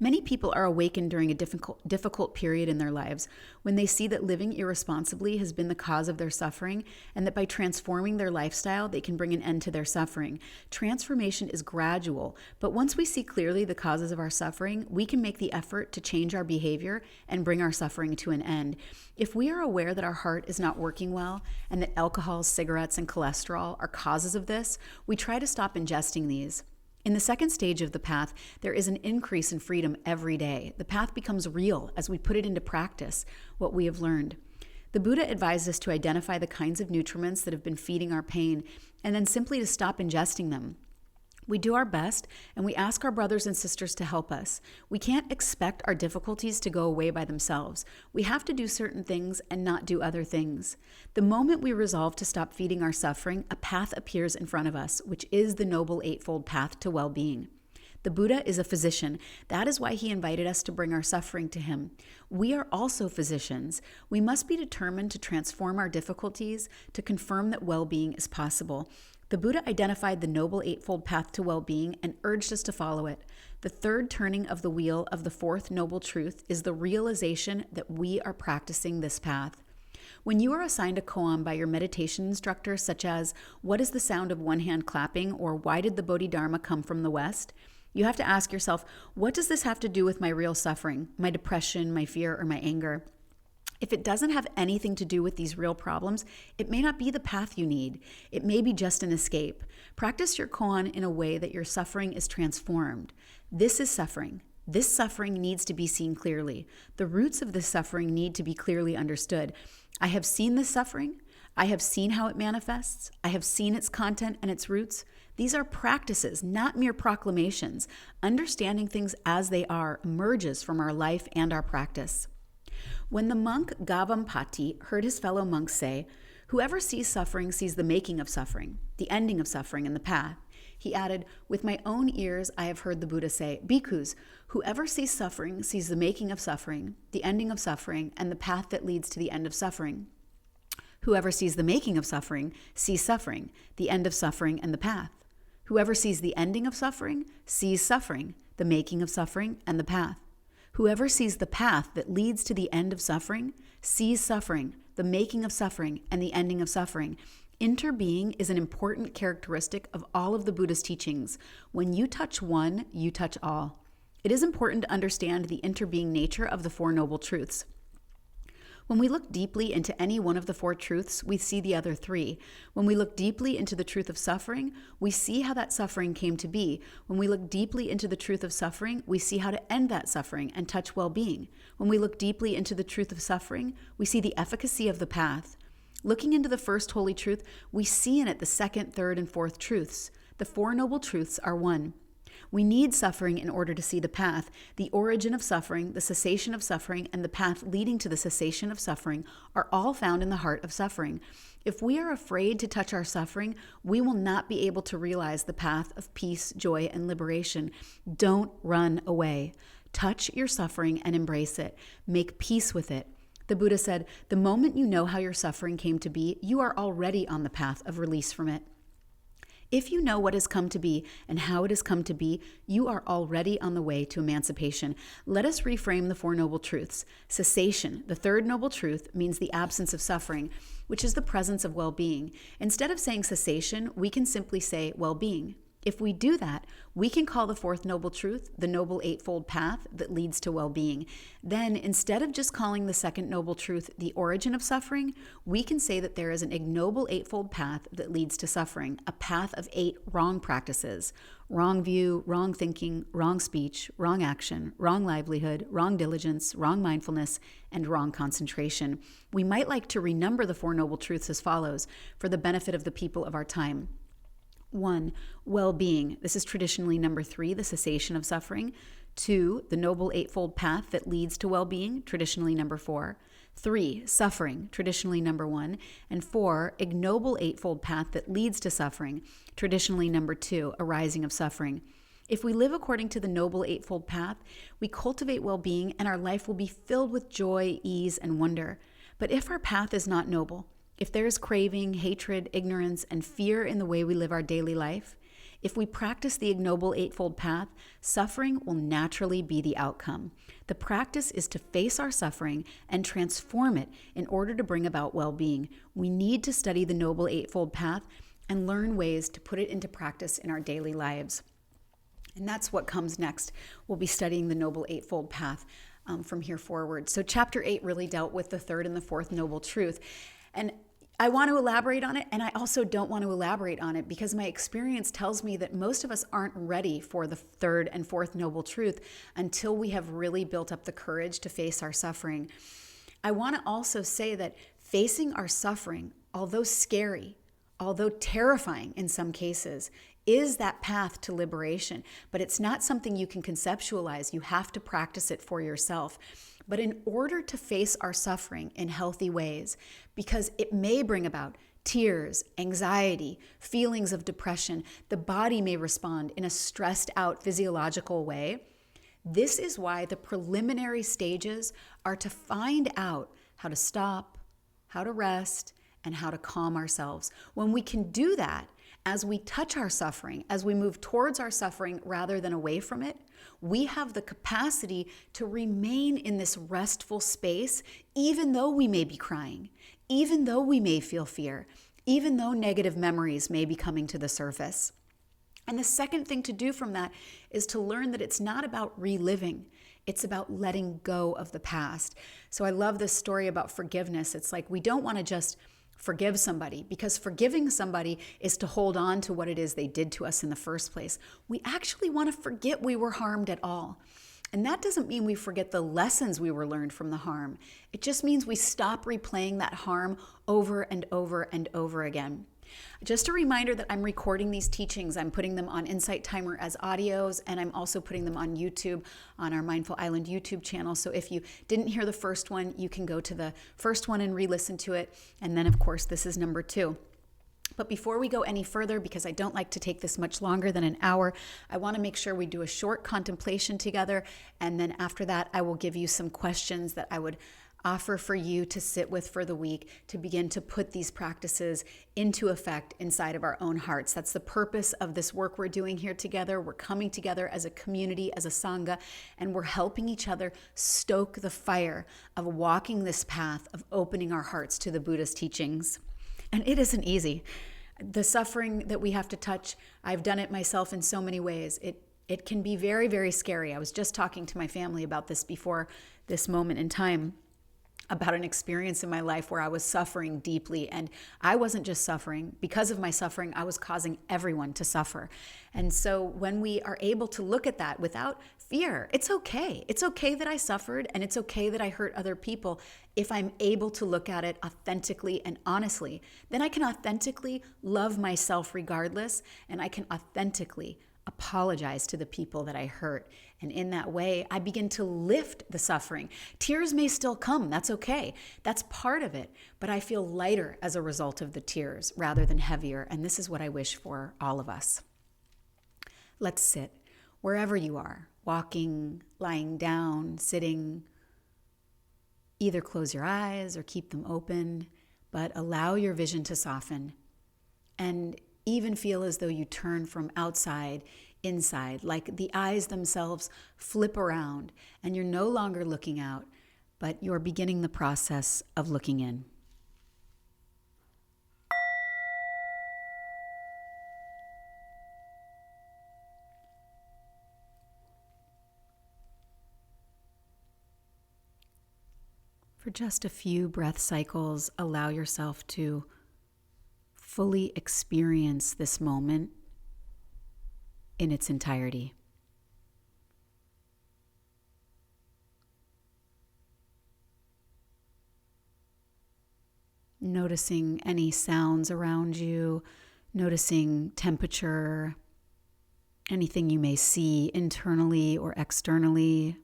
Many people are awakened during a difficult period in their lives when they see that living irresponsibly has been the cause of their suffering and that by transforming their lifestyle, they can bring an end to their suffering. Transformation is gradual, but once we see clearly the causes of our suffering, we can make the effort to change our behavior and bring our suffering to an end. If we are aware that our heart is not working well and that alcohol, cigarettes, and cholesterol are causes of this, we try to stop ingesting these. In the second stage of the path, there is an increase in freedom every day. The path becomes real as we put it into practice, what we have learned. The Buddha advised us to identify the kinds of nutriments that have been feeding our pain and then simply to stop ingesting them. We do our best and we ask our brothers and sisters to help us. We can't expect our difficulties to go away by themselves. We have to do certain things and not do other things. The moment we resolve to stop feeding our suffering, a path appears in front of us, which is the Noble Eightfold Path to well-being. The Buddha is a physician. That is why he invited us to bring our suffering to him. We are also physicians. We must be determined to transform our difficulties, to confirm that well-being is possible. The Buddha identified the Noble Eightfold Path to well-being and urged us to follow it. The third turning of the wheel of the fourth noble truth is the realization that we are practicing this path. When you are assigned a koan by your meditation instructor, such as, "What is the sound of one hand clapping?" or "Why did the Bodhidharma come from the West?" you have to ask yourself, what does this have to do with my real suffering, my depression, my fear, or my anger? If it doesn't have anything to do with these real problems, it may not be the path you need. It may be just an escape. Practice your koan in a way that your suffering is transformed. This is suffering. This suffering needs to be seen clearly. The roots of this suffering need to be clearly understood. I have seen this suffering. I have seen how it manifests. I have seen its content and its roots. These are practices, not mere proclamations. Understanding things as they are emerges from our life and our practice. When the monk Gavampati heard his fellow monks say, "Whoever sees suffering sees the making of suffering, the ending of suffering, and the path," he added, "With my own ears I have heard the Buddha say, 'Bhikkhus, whoever sees suffering sees the making of suffering, the ending of suffering, and the path that leads to the end of suffering. Whoever sees the making of suffering sees suffering, the end of suffering, and the path. Whoever sees the ending of suffering sees suffering, the making of suffering, and the path. Whoever sees the path that leads to the end of suffering sees suffering, the making of suffering, and the ending of suffering.' Interbeing is an important characteristic of all of the Buddha's teachings. When you touch one, you touch all. It is important to understand the interbeing nature of the Four Noble Truths. When we look deeply into any one of the four truths, we see the other three. When we look deeply into the truth of suffering, we see how that suffering came to be. When we look deeply into the truth of suffering, we see how to end that suffering and touch well-being. When we look deeply into the truth of suffering, we see the efficacy of the path. Looking into the first holy truth, we see in it the second, third, and fourth truths. The Four Noble Truths are one. We need suffering in order to see the path. The origin of suffering, the cessation of suffering, and the path leading to the cessation of suffering are all found in the heart of suffering. If we are afraid to touch our suffering, we will not be able to realize the path of peace, joy, and liberation. Don't run away. Touch your suffering and embrace it. Make peace with it. The Buddha said, "The moment you know how your suffering came to be, you are already on the path of release from it." If you know what has come to be and how it has come to be, you are already on the way to emancipation. Let us reframe the Four Noble Truths. Cessation, the third noble truth, means the absence of suffering, which is the presence of well-being. Instead of saying cessation, we can simply say well-being. If we do that, we can call the fourth noble truth the Noble Eightfold Path that leads to well-being. Then, instead of just calling the second noble truth the origin of suffering, we can say that there is an ignoble eightfold path that leads to suffering, a path of 8 wrong practices: wrong view, wrong thinking, wrong speech, wrong action, wrong livelihood, wrong diligence, wrong mindfulness, and wrong concentration. We might like to renumber the Four Noble Truths as follows for the benefit of the people of our time. 1, well-being. This is traditionally number 3, the cessation of suffering. 2, the Noble Eightfold Path that leads to well-being, traditionally number 4. 3, suffering, traditionally number 1. And 4, ignoble eightfold path that leads to suffering, traditionally number 2, arising of suffering. If we live according to the Noble Eightfold Path, we cultivate well-being and our life will be filled with joy, ease, and wonder. But if our path is not noble, if there is craving, hatred, ignorance, and fear in the way we live our daily life, if we practice the ignoble eightfold path, suffering will naturally be the outcome. The practice is to face our suffering and transform it in order to bring about well-being. We need to study the Noble Eightfold Path and learn ways to put it into practice in our daily lives. And that's what comes next. We'll be studying the Noble Eightfold Path from here forward. So chapter 8 really dealt with the third and the fourth noble truth. And I want to elaborate on it, and I also don't want to elaborate on it because my experience tells me that most of us aren't ready for the third and fourth noble truth until we have really built up the courage to face our suffering. I want to also say that facing our suffering, although scary, although terrifying in some cases, is that path to liberation, but it's not something you can conceptualize. You have to practice it for yourself. But in order to face our suffering in healthy ways, because it may bring about tears, anxiety, feelings of depression, the body may respond in a stressed out physiological way. This is why the preliminary stages are to find out how to stop, how to rest, and how to calm ourselves. When we can do that, as we touch our suffering, as we move towards our suffering rather than away from it, we have the capacity to remain in this restful space, even though we may be crying, even though we may feel fear, even though negative memories may be coming to the surface. And the second thing to do from that is to learn that it's not about reliving. It's about letting go of the past. So I love this story about forgiveness. It's like we don't want to just forgive somebody, because forgiving somebody is to hold on to what it is they did to us in the first place. We actually want to forget we were harmed at all. And that doesn't mean we forget the lessons we were learned from the harm. It just means we stop replaying that harm over and over and over again. Just a reminder that I'm recording these teachings. I'm putting them on Insight Timer as audios, and I'm also putting them on YouTube, on our Mindful Island YouTube channel. So if you didn't hear the first one, you can go to the first one and re-listen to it. And then, of course, this is number 2. But before we go any further, because I don't like to take this much longer than an hour, I want to make sure we do a short contemplation together. And then after that, I will give you some questions that I would offer for you to sit with for the week to begin to put these practices into effect inside of our own hearts. That's the purpose of this work we're doing here together. We're coming together as a community, as a Sangha, and we're helping each other stoke the fire of walking this path of opening our hearts to the Buddha's teachings. And it isn't easy. The suffering that we have to touch, I've done it myself in so many ways. It can be very, very scary. I was just talking to my family about this before this moment in time, about an experience in my life where I was suffering deeply. And I wasn't just suffering. Because of my suffering, I was causing everyone to suffer. And so when we are able to look at that without fear, it's okay. It's okay that I suffered, and it's okay that I hurt other people. If I'm able to look at it authentically and honestly, then I can authentically love myself regardless, and I can authentically apologize to the people that I hurt. And in that way, I begin to lift the suffering. Tears may still come. That's okay. That's part of it. But I feel lighter as a result of the tears rather than heavier. And this is what I wish for all of us. Let's sit wherever you are, walking, lying down, sitting. Either close your eyes or keep them open, but allow your vision to soften. And even feel as though you turn from outside inside, like the eyes themselves flip around and you're no longer looking out, but you're beginning the process of looking in. For just a few breath cycles, allow yourself to fully experience this moment in its entirety. Noticing any sounds around you, noticing temperature, anything you may see internally or externally.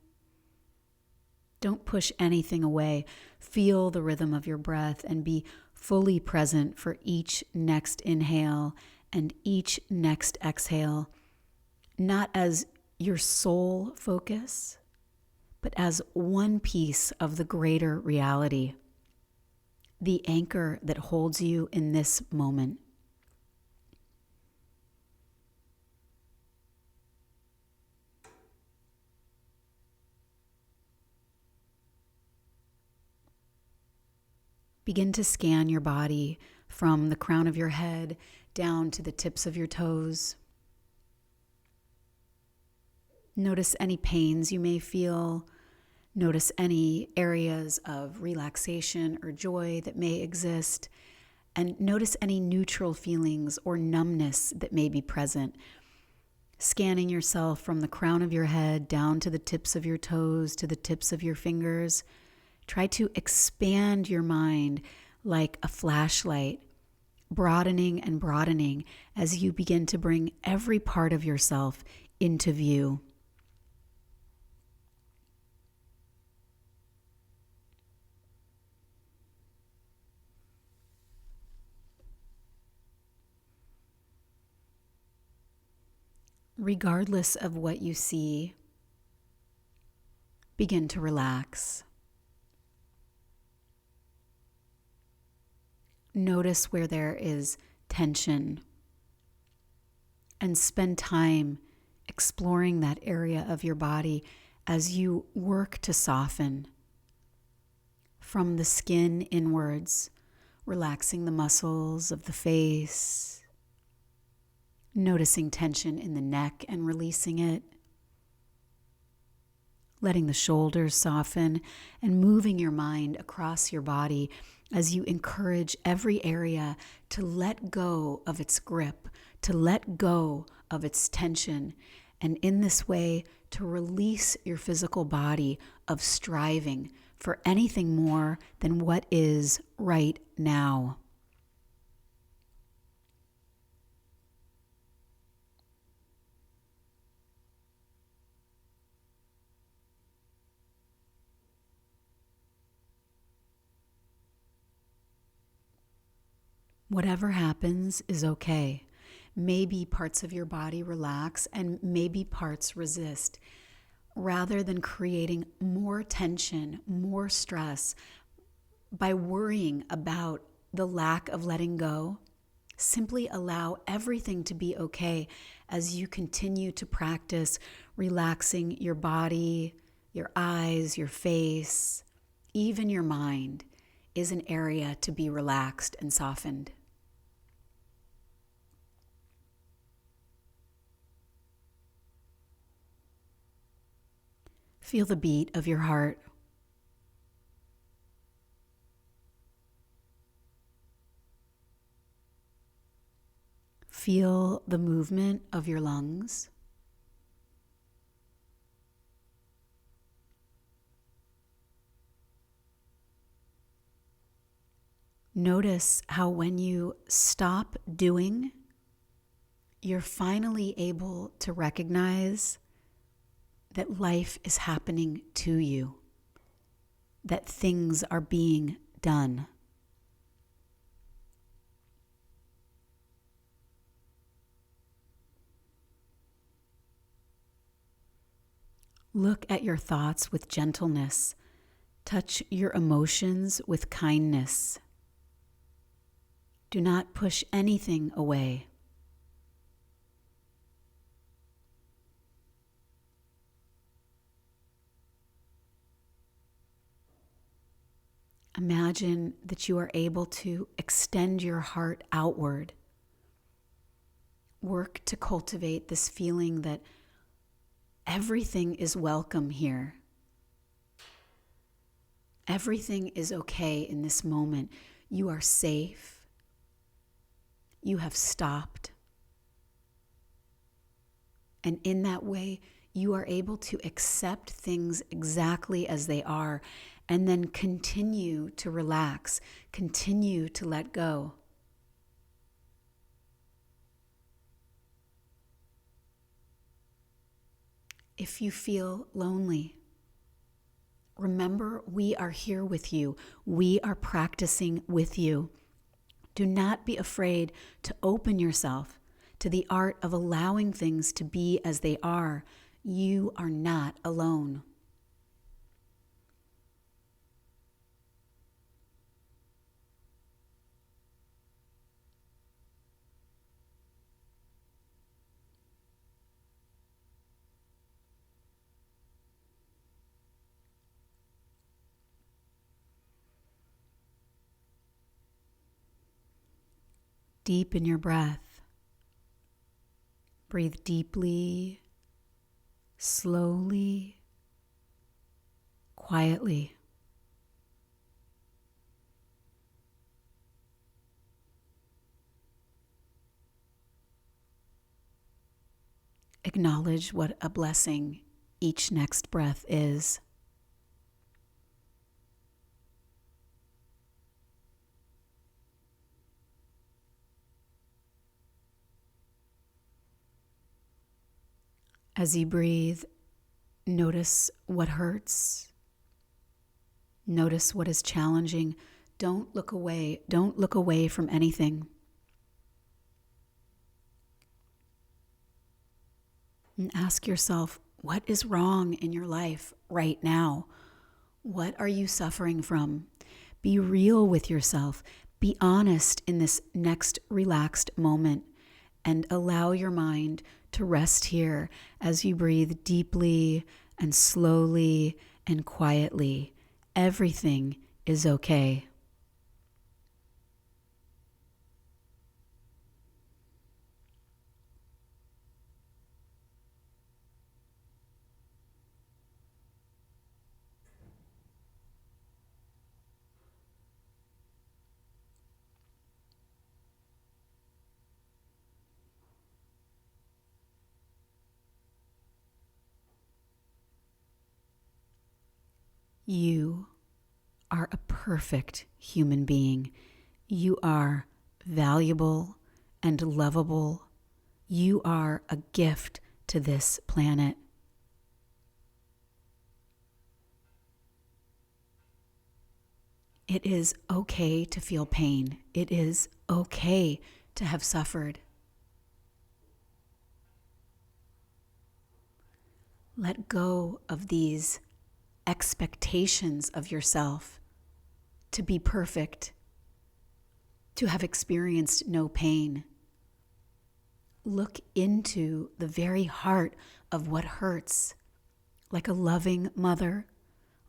Don't push anything away. Feel the rhythm of your breath and be fully present for each next inhale and each next exhale, not as your sole focus, but as one piece of the greater reality, the anchor that holds you in this moment. Begin to scan your body from the crown of your head down to the tips of your toes. Notice any pains you may feel. Notice any areas of relaxation or joy that may exist. And notice any neutral feelings or numbness that may be present. Scanning yourself from the crown of your head down to the tips of your toes, to the tips of your fingers. Try to expand your mind like a flashlight, broadening and broadening as you begin to bring every part of yourself into view. Regardless of what you see, begin to relax. Notice where there is tension and spend time exploring that area of your body as you work to soften from the skin inwards, relaxing the muscles of the face, noticing tension in the neck and releasing it, letting the shoulders soften and moving your mind across your body as you encourage every area to let go of its grip, to let go of its tension, and in this way to release your physical body of striving for anything more than what is right now. Whatever happens is okay. Maybe parts of your body relax and maybe parts resist. Rather than creating more tension, more stress by worrying about the lack of letting go, simply allow everything to be okay as you continue to practice relaxing your body, your eyes, your face, even your mind is an area to be relaxed and softened. Feel the beat of your heart. Feel the movement of your lungs. Notice how when you stop doing, you're finally able to recognize that life is happening to you, that things are being done. Look at your thoughts with gentleness. Touch your emotions with kindness. Do not push anything away. Imagine that you are able to extend your heart outward. Work to cultivate this feeling that everything is welcome here. Everything is okay in this moment. You are safe. You have stopped. And in that way, you are able to accept things exactly as they are and then continue to relax, continue to let go. If you feel lonely, remember we are here with you. We are practicing with you. Do not be afraid to open yourself to the art of allowing things to be as they are. You are not alone. Deepen your breath. Breathe deeply, slowly, quietly. Acknowledge what a blessing each next breath is. As you breathe, notice what hurts. Notice what is challenging. Don't look away. Don't look away from anything. And ask yourself, what is wrong in your life right now? What are you suffering from? Be real with yourself. Be honest in this next relaxed moment and allow your mind to rest here as you breathe deeply and slowly and quietly. Everything is okay. You are a perfect human being. You are valuable and lovable. You are a gift to this planet. It is okay to feel pain. It is okay to have suffered. Let go of these expectations of yourself to be perfect, to have experienced no pain. Look into the very heart of what hurts, like a loving mother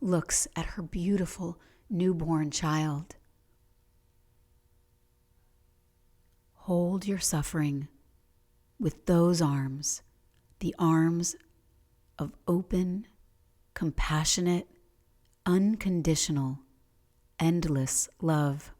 looks at her beautiful newborn child. Hold your suffering with those arms, the arms of open, compassionate, unconditional, endless love.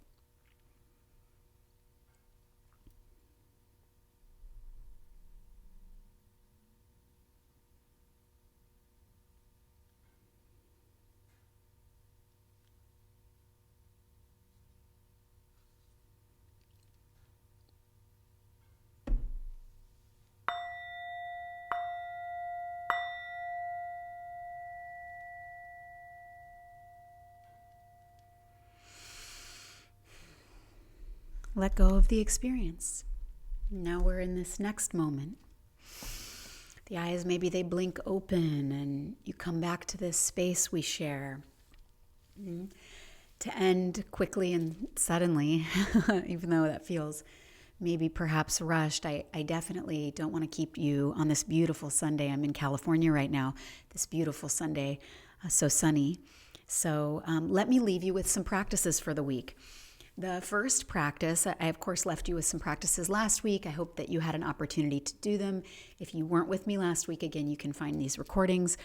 Let go of the experience. Now we're in this next moment. The eyes, maybe they blink open and you come back to this space we share. To end quickly and suddenly, even though that feels maybe perhaps rushed, I definitely don't want to keep you on this beautiful Sunday. I'm in California right now, this beautiful Sunday, so sunny. So let me leave you with some practices for the week. The first practice, I of course left you with some practices last week. I hope that you had an opportunity to do them. If you weren't with me last week, again, you can find these recordings.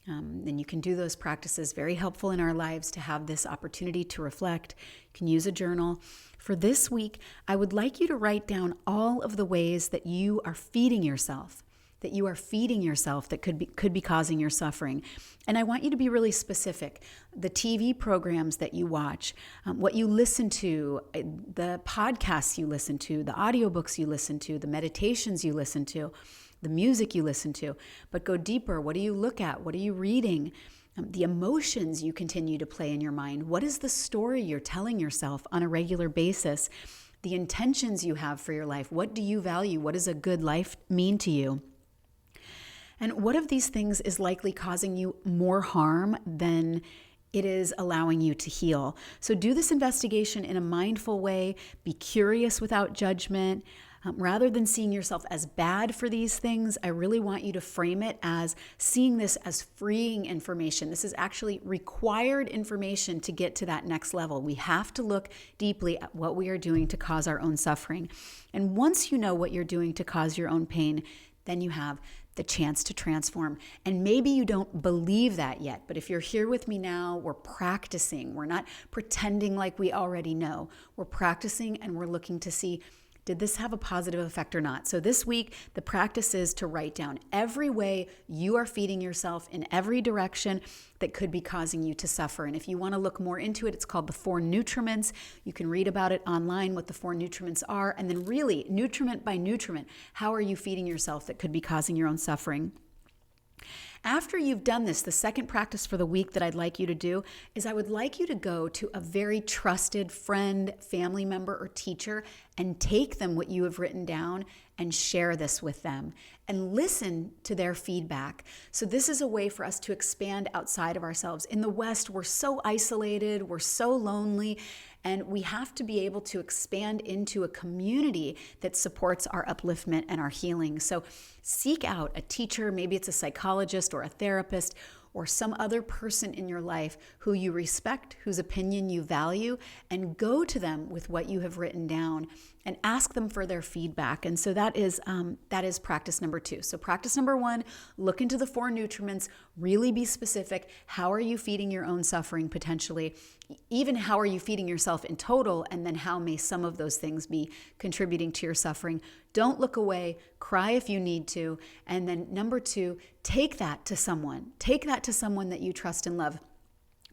Then you can do those practices, very helpful in our lives to have this opportunity to reflect. You can use a journal. For this week, I would like you to write down all of the ways that you are feeding yourself, that could be causing your suffering. And I want you to be really specific. The TV programs that you watch, what you listen to, the podcasts you listen to, the audiobooks you listen to, the meditations you listen to, the music you listen to, but go deeper. What do you look at? What are you reading? The emotions you continue to play in your mind. What is the story you're telling yourself on a regular basis? The intentions you have for your life. What do you value? What does a good life mean to you? And what of these things is likely causing you more harm than it is allowing you to heal? So do this investigation in a mindful way. Be curious without judgment. Rather than seeing yourself as bad for these things, I really want you to frame it as seeing this as freeing information. This is actually required information to get to that next level. We have to look deeply at what we are doing to cause our own suffering. And once you know what you're doing to cause your own pain, then you have the chance to transform. And maybe you don't believe that yet, but if you're here with me now, we're practicing. We're not pretending like we already know. We're practicing and we're looking to see, did this have a positive effect or not? So this week, the practice is to write down every way you are feeding yourself in every direction that could be causing you to suffer. And if you want to look more into it, it's called the 4 nutriments. You can read about it online, what the 4 nutriments are. And then really, nutriment by nutriment, how are you feeding yourself that could be causing your own suffering? After you've done this, the second practice for the week that I'd like you to do is I would like you to go to a very trusted friend, family member, or teacher and take them what you have written down and share this with them and listen to their feedback. So this is a way for us to expand outside of ourselves. In the West, we're so isolated, we're so lonely, and we have to be able to expand into a community that supports our upliftment and our healing. So seek out a teacher, maybe it's a psychologist or a therapist or some other person in your life who you respect, whose opinion you value, and go to them with what you have written down and ask them for their feedback. And so that is practice number 2. So practice number 1, look into the 4 nutriments, really be specific. How are you feeding your own suffering potentially? Even how are you feeding yourself in total? And then how may some of those things be contributing to your suffering? Don't look away, cry if you need to. And then number 2, take that to someone. Take that to someone that you trust and love.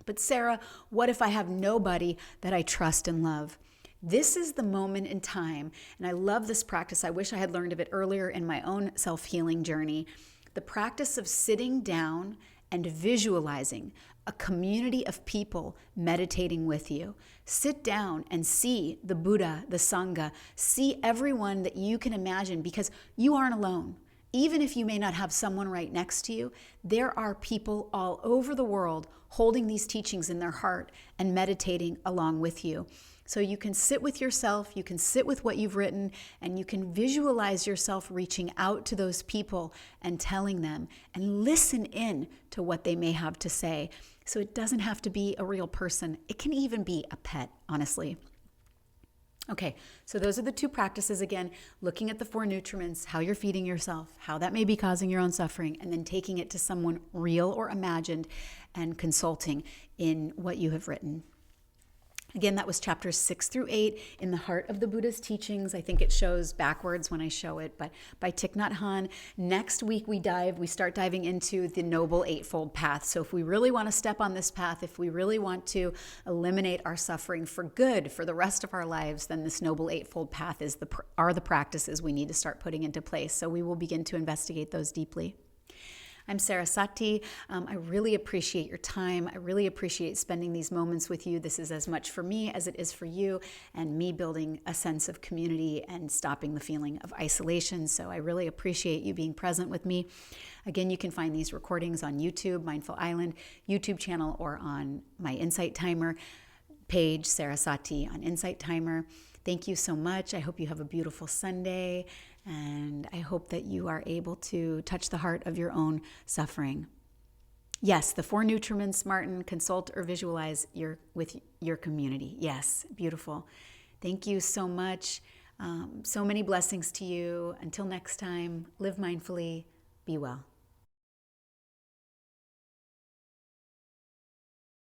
But Sarah, what if I have nobody that I trust and love? This is the moment in time, and I love this practice. I wish I had learned of it earlier in my own self-healing journey. The practice of sitting down and visualizing a community of people meditating with you. Sit down and see the Buddha, the Sangha, see everyone that you can imagine, because you aren't alone. Even if you may not have someone right next to you, there are people all over the world holding these teachings in their heart and meditating along with you. So you can sit with yourself, you can sit with what you've written, and you can visualize yourself reaching out to those people and telling them and listen in to what they may have to say. So it doesn't have to be a real person. It can even be a pet, honestly. Okay, so those are the 2 practices. Again, looking at the 4 nutriments, how you're feeding yourself, how that may be causing your own suffering, and then taking it to someone real or imagined and consulting in what you have written. Again, that was chapters 6 through 8 in the Heart of the Buddha's Teachings. I think it shows backwards when I show it, but by Thich Nhat Hanh. Next week, we start diving into the Noble Eightfold Path. So if we really want to step on this path, if we really want to eliminate our suffering for good for the rest of our lives, then this Noble Eightfold Path are the practices we need to start putting into place. So we will begin to investigate those deeply. I'm Sarah Sati. I really appreciate your time. I really appreciate spending these moments with you. This is as much for me as it is for you, and me building a sense of community and stopping the feeling of isolation. So I really appreciate you being present with me. Again, you can find these recordings on YouTube, Mindful Island YouTube channel, or on my Insight Timer page, Sarah Sati on Insight Timer. Thank you so much. I hope you have a beautiful Sunday, and I hope that you are able to touch the heart of your own suffering. Yes, the 4 nutriments, Martin, consult or visualize with your community. Yes, beautiful. Thank you so much. So many blessings to you. Until next time, live mindfully, be well.